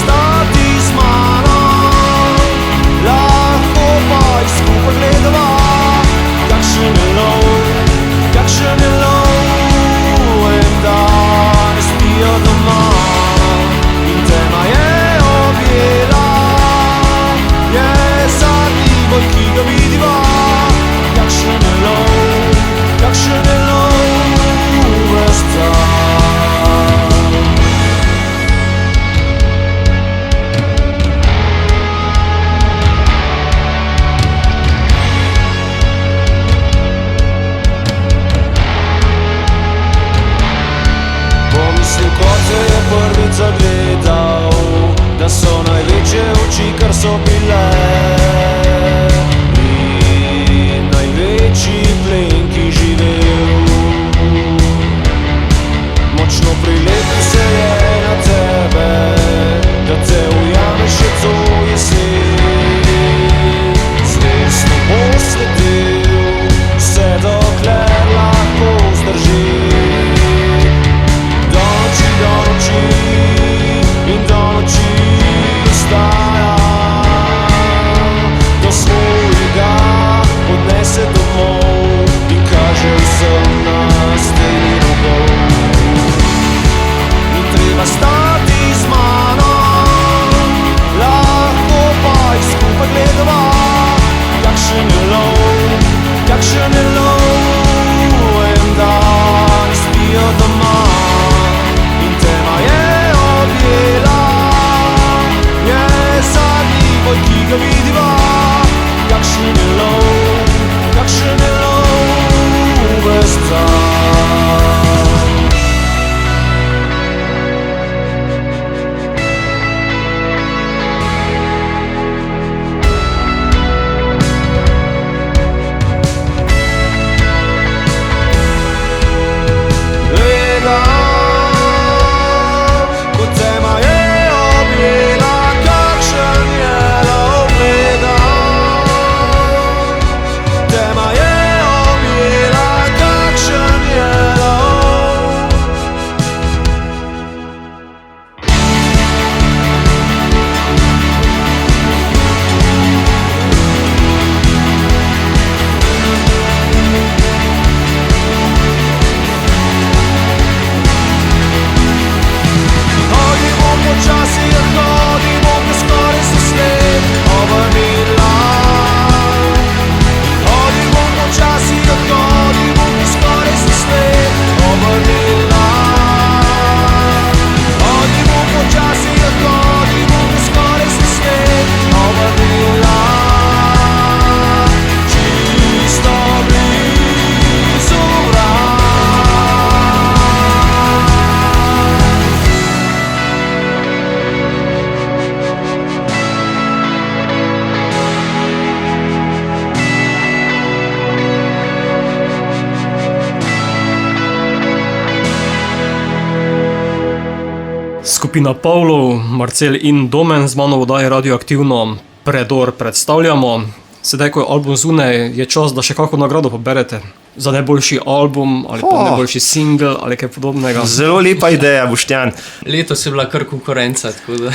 Skupina Pavlov, Marcel in Domen z mano v oddaji Radioaktivno Predor predstavljamo. Sedaj, ko je album zunaj, je čas, da še kakšno nagrado poberete. Za najboljši album ali pa najboljši single ali kaj podobnega. Zelo lepa ideja, Boštjan. Letos je bila kar konkurenca, tako da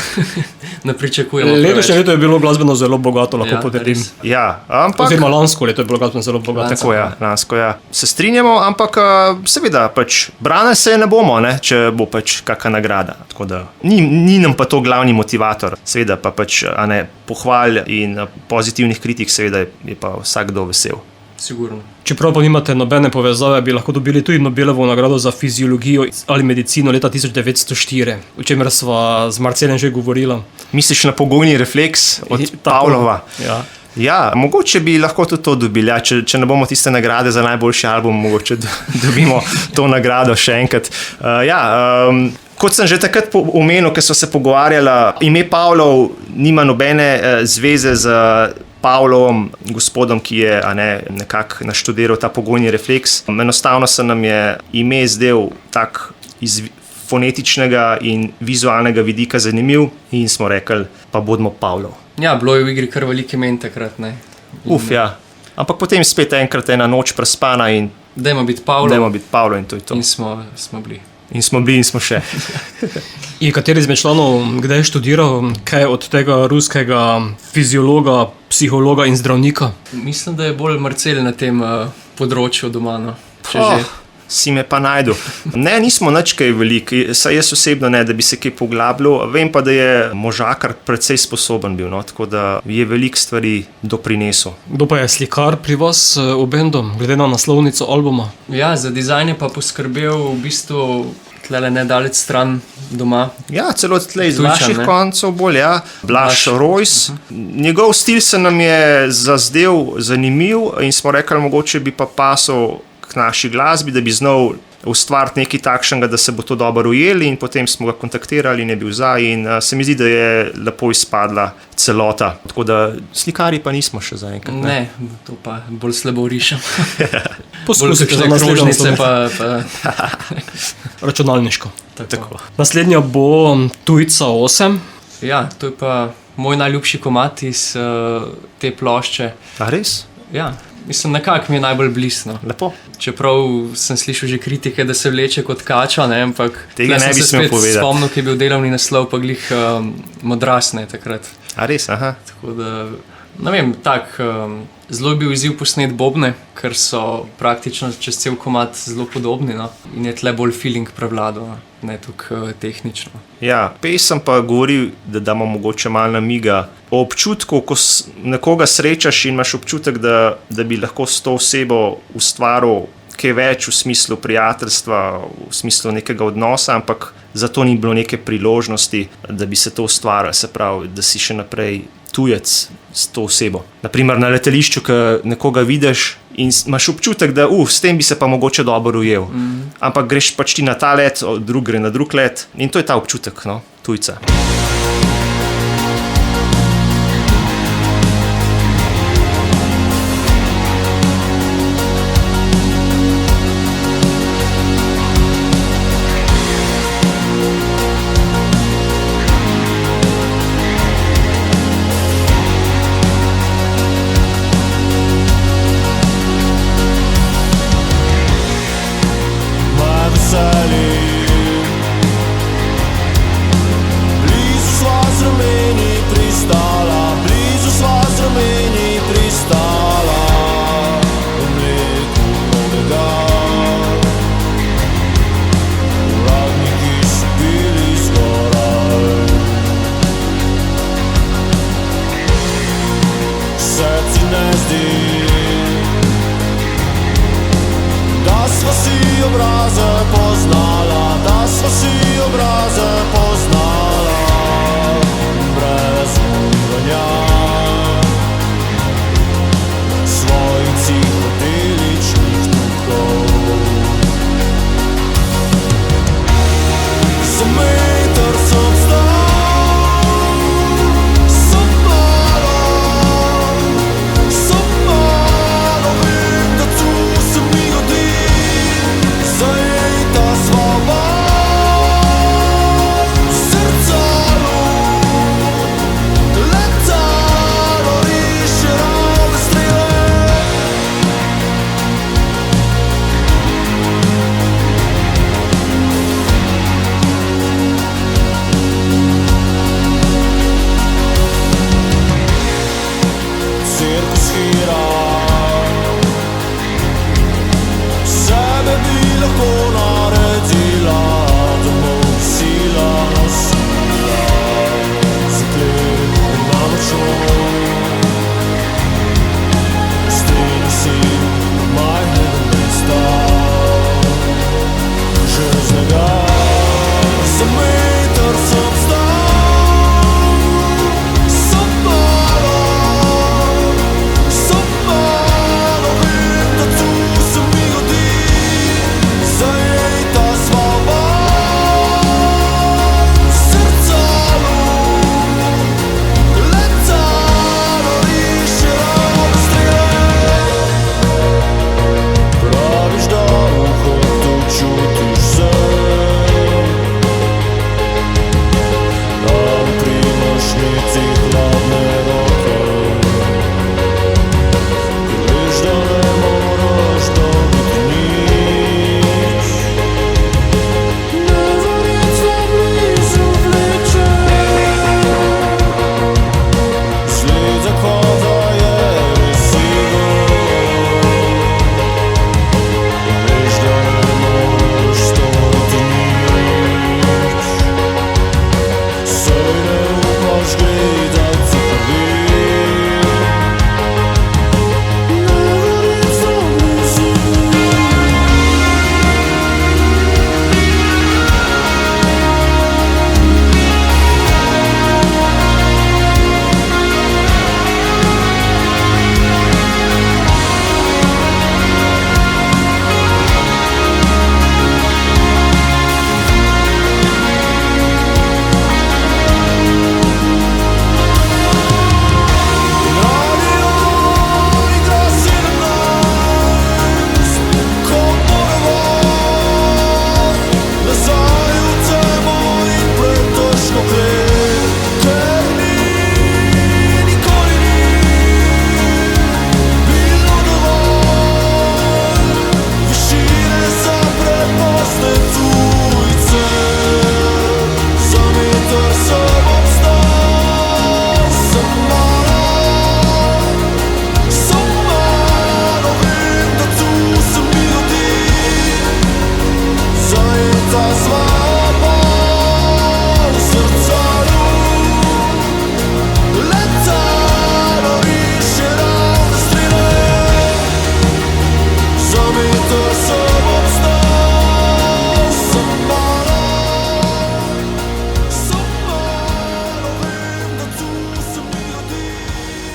ne pričakujemo. Letošnje leto je bilo glasbeno zelo bogato, lahko potrdim. res. Ja, ampak... Oziroma lansko leto je bilo glasbeno zelo bogato. Tako ja, lansko ja. Se strinjamo, ampak seveda, pač brane se ne bomo, ne, če bo pač kakšna nagrada. Tako da ni nam pa to glavni motivator. Seveda pa pač pohval in pozitivnih kritik, seveda je pa vsakdo vesel. Sigurno. Čeprav pa nimate nobene povezave, bi lahko dobili tudi Nobelovo nagrado za fiziologijo ali medicino leta 1904, o čemer sva z Marcelem že govorila. Misliš na pogojni refleks od Tako. Pavlova? Ja. Ja, mogoče bi lahko tudi to dobili, ja. Če ne bomo tiste nagrade za najboljši album, mogoče dobimo to nagrado še enkrat. Kot sem že takrat omenil, ker so se pogovarjali, ime Pavlov nima nobene zveze z Pavlovom, gospodom, ki je nekako naštudiral ta pogojni refleks. Enostavno se nam je ime zdel tak iz fonetičnega in vizualnega vidika zanimiv in smo rekli, pa bodimo Pavlov. Ja, bilo je v igri kar veliko imen takrat, ne. Ja. Ampak potem spet enkrat ena noč prespana in Dajmo biti Pavlov in to je to. in smo bili. In smo bili in smo še. Je kateri izmed članov kdaj študiral kaj od tega ruskega fiziologa, psihologa in zdravnika? Mislim, da je bolj Marcel na tem področju doma, no. Če že. Si me pa najdu. Ne, nismo nič kaj veliki, saj jaz osebno ne, da bi se kaj poglabljal. Vem pa, da je možakar precej sposoben bil, no, tako da je veliko stvari doprinesel. Kdo pa je slikar pri vas v bendu, glede na naslovnico albuma? Ja, za dizajn je pa poskrbel v bistvu tlele nedaleč stran doma. Ja, celo tle iz Tujčan, vaših ne? koncev bolj, ja. Blaž Rojs. Njegov stil se nam je zazdel zanimiv in smo rekli, mogoče bi pa pasal k naši glasbi, da bi znal ustvariti nekaj takšnega, da se bo to dobro ujeli, in potem smo ga kontaktirali in je bil za in se mi zdi, da je lepo izpadla celota. Tako da slikari pa nismo še zaenkrat. Ne, to pa bolj slabo rišem. Poskusite za Bolj naslednjo krožnice naslovnico. pa Računalniško. tako. Naslednja bo Tujca 8. Ja, to je pa moj najljubši komad iz te plošče. A res? Ja, mislim, nekako mi je najbolj blisno. Lepo. Čeprav sem slišal že kritike, da se vleče kot kača, ne, ampak Tega tle ne sem bi se smel spet povedati. spomnil, ki je bil delovni naslov, pa glih Modrasne takrat. A res, aha. Tako da, ne vem, zelo je bil izziv posnet bobne, ker so praktično čez cel komad zelo podobni, no, in je tle bolj feeling prevladal, no, ne toliko tehnično. Ja, pesem pa govori, da damo mogoče malo namiga o občutku, ko nekoga srečaš in imaš občutek, da bi lahko s to osebo ustvaril kaj več v smislu prijateljstva, v smislu nekega odnosa, ampak zato ni bilo neke priložnosti, da bi se to ustvarilo, se pravi, da si še naprej tujec s to osebo. Naprimer na letališču, ko nekoga vidiš in imaš občutek, da s tem bi se pa mogoče dobro ujel. Ampak greš pač ti na ta let, drug gre na drug let in to je ta občutek, no, tujca.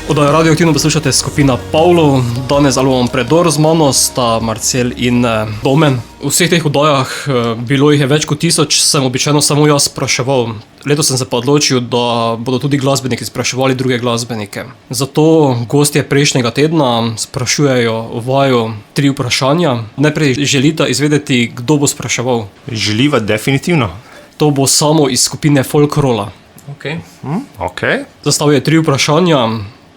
Oddajo Radioaktivno poslušate skupina Pavlov, danes album Predor z mano sta Marcel in Domen. V vseh teh oddajah, bilo jih je več kot 1000, sem običajno samo jaz spraševal. Letos sem se pa odločil, da bodo tudi glasbeniki spraševali druge glasbenike. Zato gostje prejšnjega tedna sprašujejo vaju 3 vprašanja. Najprej želite izvedeti, kdo bo spraševal. Želiva definitivno. To bo samo iz skupine Folkrola. Okay. Ok. Zastavijo 3 vprašanja.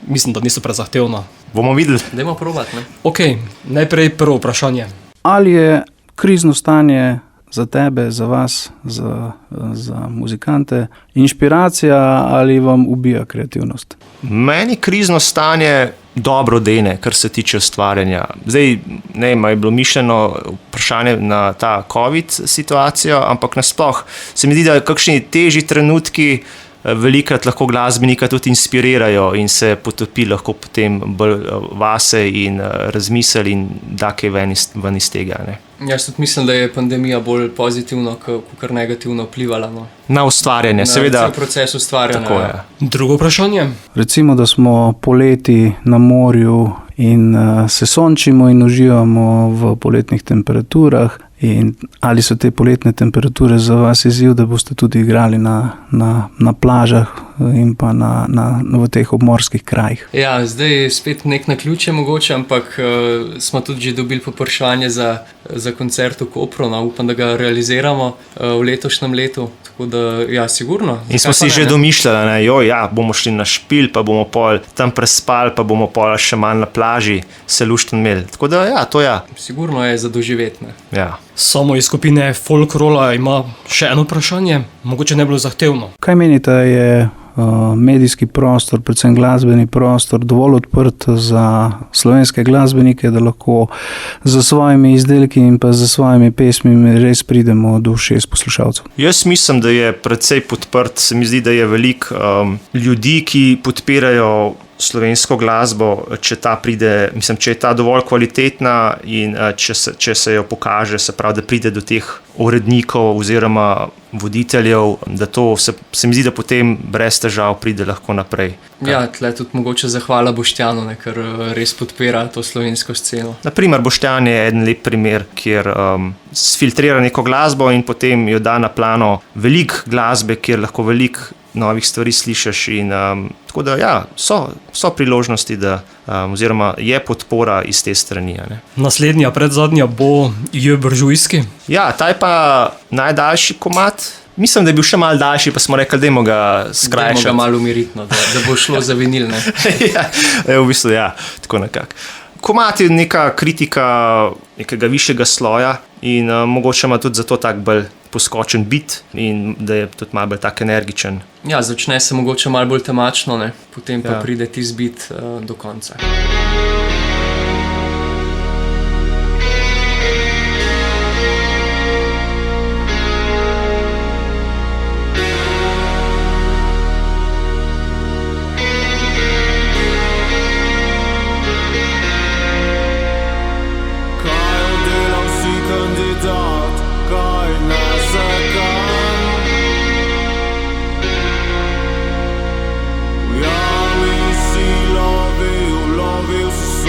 Mislim, da niso prezahtevna. Bomo videli. Dajmo probati, ne? Ok, najprej prvo vprašanje. Ali je krizno stanje za tebe, za vas, za muzikante inšpiracija ali vam ubija kreativnost? Meni krizno stanje dobro dene, kar se tiče ustvarjanja. Zdaj, ne vem, je bilo mišljeno vprašanje na ta COVID situacijo, ampak nasploh se mi zdi, da kakšni težji trenutki velikrat lahko glasbenika tudi inspirirajo in se potopi lahko potem bolj vase in razmisel in da kaj ven iz tega. Ne. Jaz tudi mislim, da je pandemija bolj pozitivno, kot negativno vplivala. No. Na ustvarjanje, seveda. Na cel proces ustvarjanja. Tako je. Drugo vprašanje. Recimo, da smo poleti na morju in se sončimo in uživamo v poletnih temperaturah. In ali so te poletne temperature za vas izziv, da boste tudi igrali na plažah in pa v teh obmorskih krajih? Ja, zdaj je spet nek naključje mogoče, ampak smo tudi že dobili poprašanje za koncert v Kopru, no, upam, da ga realiziramo v letošnjem letu, tako da ja, sigurno. In smo si že domišljali, bomo šli na špil, pa bomo pol tam prespali, pa bomo pol še malo na plaži se luštno imeli, tako da ja, to ja. Sigurno je za doživeti, ne. Ja. Samo iz skupine Folkrola ima še eno vprašanje, mogoče ne bilo zahtevno. Kaj menite, je medijski prostor, predvsem glasbeni prostor, dovolj odprt za slovenske glasbenike, da lahko za svojimi izdelki in pa za svojimi pesmimi res pridemo do ušes poslušalcev? Jaz mislim, da je precej podprt, se mi zdi, da je veliko ljudi, ki podpirajo slovensko glasbo, če je ta dovolj kvalitetna in če se jo pokaže, se pravi, da pride do teh urednikov oziroma voditeljev, da to se mi zdi, da potem brez težav pride lahko naprej. Ja, tle tudi mogoče zahvala Boštjanu, ker res podpira to slovensko sceno. Naprimer, Boštjan je eden lep primer, kjer sfiltrira neko glasbo in potem jo da na plano veliko glasbe, kjer lahko veliko novih stvari slišiš in tako da ja, so priložnosti, da oziroma je podpora iz te strani. Ne. Naslednja, predzadnja bo J. Buržujski. Ja, ta je pa najdaljši komad. Mislim, da je bil še malo daljši, pa smo rekli, dajmo ga skrajšati. Dajmo ga malo umiriti, da bo šlo za vinil, ne. Ja, v bistvu ja, tako nekako. Komad je neka kritika nekega višjega sloja in mogoče ima tudi zato tak bolj poskočen beat in da je tudi malo bolj tak energičen. Ja, začne se mogoče malo bolj temačno, ne? Potem pa pride tisti beat do konca. Lovil si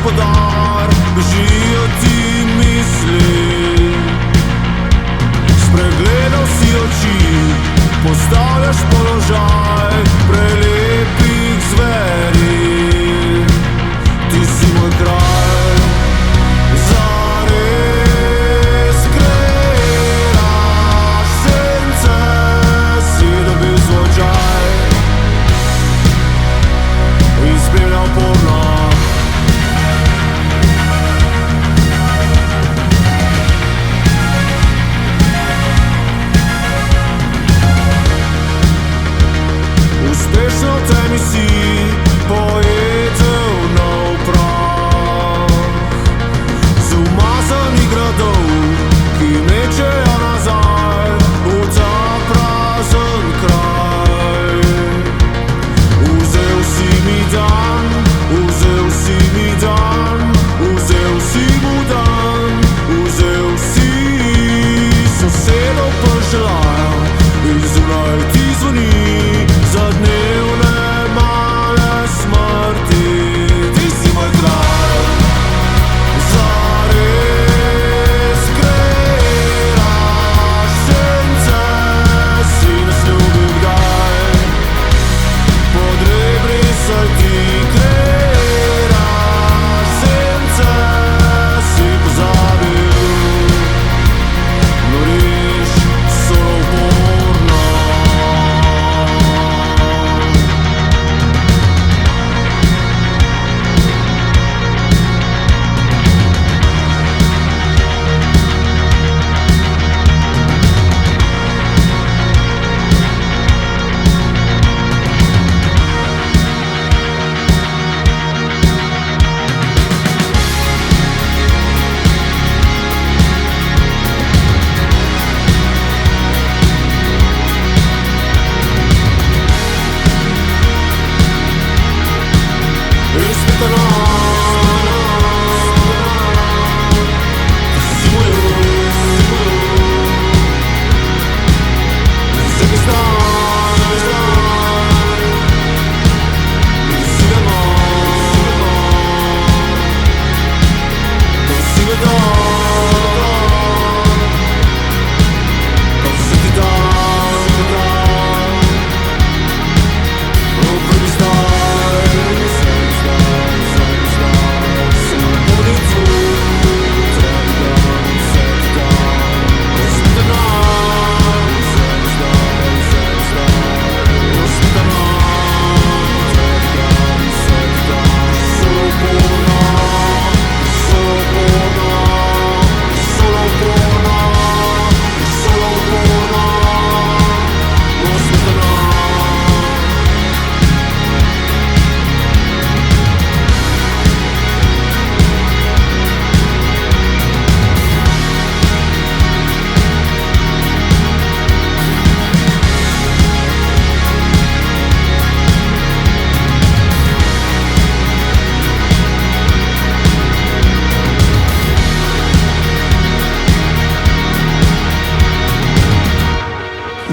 gospodar, bežijo ti misli. Spregledal si oči, postavljaš položaj prelepih zveri. Ti si moj kralj, zares kreiraš sence, si dobil svoj čaj in spremljal porno. Uspešno v temi si pojedel nov prah z umazanih gradov, ki mečejo nazaj v ta prazen kraj. Vzel si mi dan, vzel si mi dan, vzel si mu dan, vzel si sosedov poželajo in zunaj ti zvoni za dnevne male smrti. Ti si moj kralj, zares kreiraš sence, si nas ljubil kdaj, pod rebri saj ti kreiraš sence, si pozabil, noriš solo porno.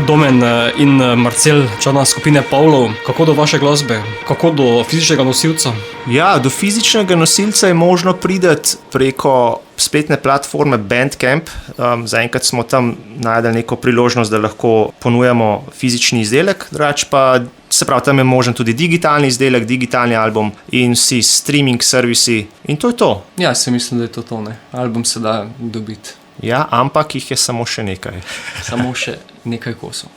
Domen in Marcel, člana skupine Pavlov, kako do vaše glasbe, kako do fizičnega nosilca? Ja, do fizičnega nosilca je možno priti preko spletne platforme Bandcamp. Zaenkrat smo tam našli neko priložnost, da lahko ponujamo fizični izdelek, drugače pa se pravi, tam je možen tudi digitalni izdelek, digitalni album in vsi streaming servisi in to je to. Ja, se mislim, da je to, ne. Album se da dobiti. Ja, ampak jih je samo še nekaj. Samo še nekaj kosov.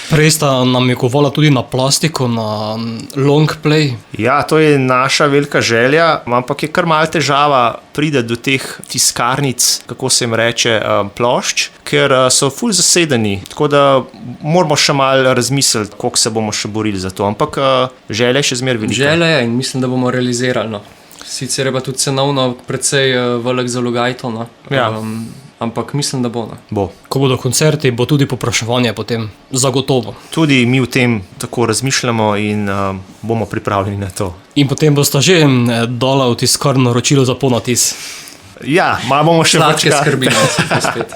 Prej sta namikovala tudi na plastiko, na long play. Ja, to je naša velika želja, ampak je kar malo težava priti do teh tiskarnic, kako se jim reče, plošč, ker so ful zasedeni, tako da moramo še malo razmisliti, koliko se bomo še borili za to, ampak želja je še zmeraj velika. Želja je in mislim, da bomo realizirali, no. Sicer je pa tudi cenovno precej velik zalogaj to, no. Ja. Ampak mislim, da bo, no. Bo. Ko bodo koncerti, bo tudi popraševanje potem zagotovo. Tudi mi v tem tako razmišljamo in bomo pripravljeni na to. In potem boste že dala v tiskarno naročilo za ponatis. Ja, malo bomo še Sladke počakali. skrbi, no, spet.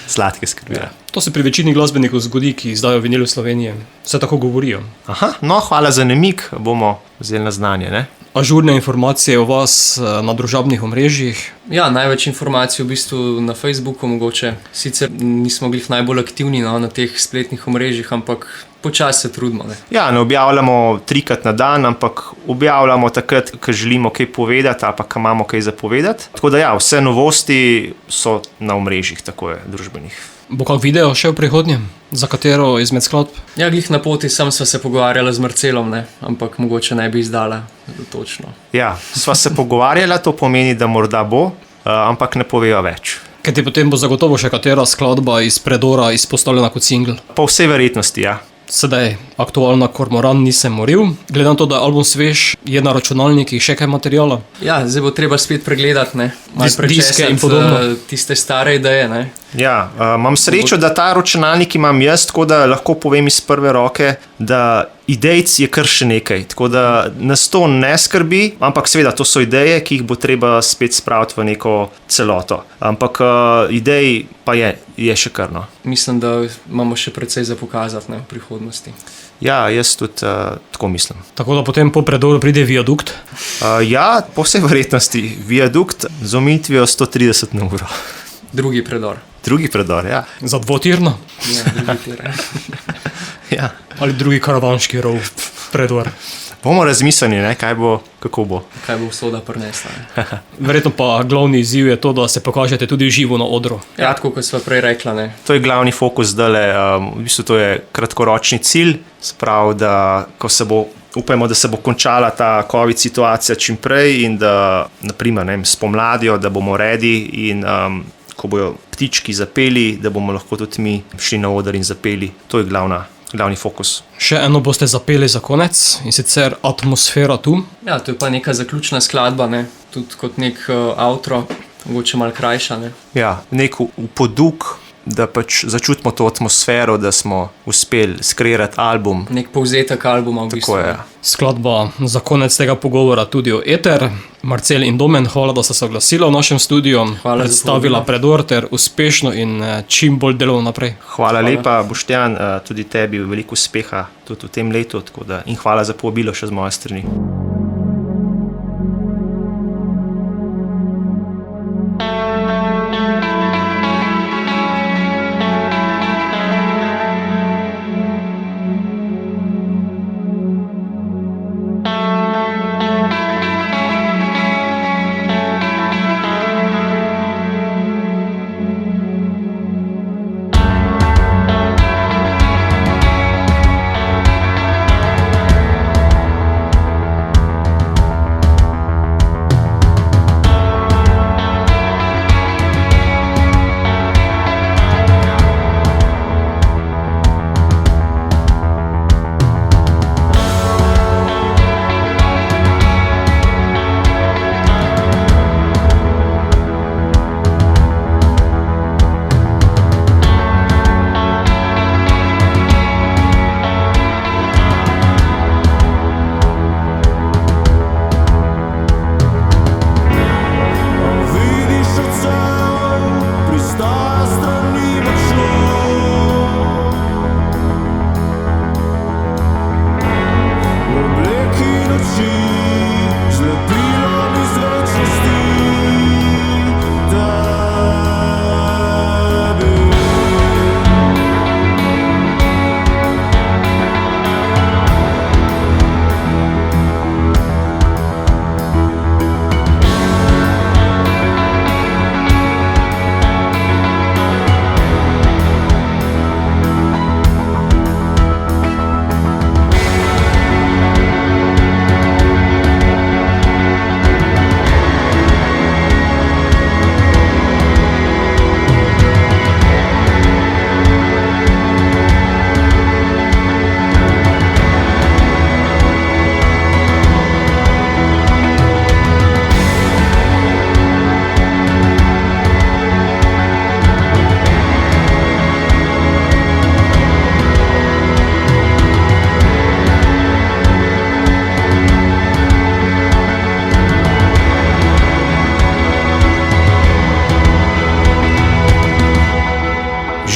Sladke skrbi. Ja. To se pri večini glasbenikov zgodi, ki izdajo vinil v Sloveniji. Vse tako govorijo. Aha, no, hvala za namig, bomo vzeli na znanje, ne? Ažurne informacije o vas na družabnih omrežjih. Ja, največ informacij v bistvu na Facebooku mogoče. Sicer nismo bili najbolj aktivni na teh spletnih omrežjih, ampak počasi se trudimo. Ne? Ja, ne objavljamo 3x na dan, ampak objavljamo takrat, ko želimo kaj povedati ali pa ko imamo kaj zapovedati. Tako da ja, vse novosti so na omrežjih, tako je, družbenih. Bo kak video še v prihodnje? Za katero izmed skladb? Ja, glih na poti sem sva se pogovarjala z Marcelom, ne? Ampak mogoče ne bi izdala točno. Ja, sva se pogovarjala, to pomeni, da morda bo, ampak ne povejo več. Ker ti potem bo zagotovo še katera skladba iz Predora izpostavljena kot singl. Po vsej verjetnosti, ja. Sedaj aktualna Kormoran nisem moril. Glede na to, da je album svež, je na računalnikih še kaj materijala. Ja, zdaj bo treba spet pregledati, ne? Malo Diske in prečesati podobno. tiste stare ideje, ne? Ja, imam srečo, da ta računalnik imam jaz, tako da lahko povem iz prve roke, da idejc je kar še nekaj. Tako da nas to ne skrbi, ampak seveda to so ideje, ki jih bo treba spet spraviti v neko celoto. Ampak idej pa je še kar, no. Mislim, da imamo še precej za pokazati, ne, v prihodnosti. Ja, jaz tudi tako mislim. Tako da potem po Predoru pride Viadukt. Ja, po vsej verjetnosti Viadukt z omejitvijo 130 na uro. Drugi predor. Drugi predor, ja. Za dvotirno. Ja, drugi tir. Ja. Ali drugi karavanški rov. Predor. Bomo razmislili, ne, kaj bo, kako bo. Kaj bo usoda prinesla, ne? Verjetno pa glavni izziv je to, da se pokažete tudi živo na odru. Ja, tako kot sva prej rekla, ne? To je glavni fokus zdajle, v bistvu to je kratkoročni cilj, sprav, da ko se bo, upajmo, da se bo končala ta COVID situacija čim prej in da, naprimer, ne vem, spomladijo, da bomo ready in ko bojo ptički zapeli, da bomo lahko tudi mi šli na oder in zapeli. To je glavni fokus. Še eno boste zapeli za konec in sicer Atmosfera tu. Ja, to je pa neka zaključna skladba, ne? Tudi kot nek outro, mogoče malo krajša, ne? Ja, nek upoduk, da pač začutimo to atmosfero, da smo uspeli skreirati album. Nek povzetek albuma v bistvu. Tako je. Skladba za konec tega pogovora tudi o Eter. Marcel in Domen, hvala, da ste se oglasili v našem studiu, Hvala za predstavila povabilo. Predor ter uspešno in čim bolj delovno naprej. Hvala lepa, Boštjan, tudi tebi veliko uspeha tudi v tem letu, tako da in hvala za povabilo še z moje strani.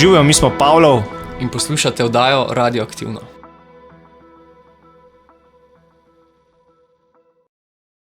Živijo, mi smo Pavlov in poslušate oddajo Radioaktivno.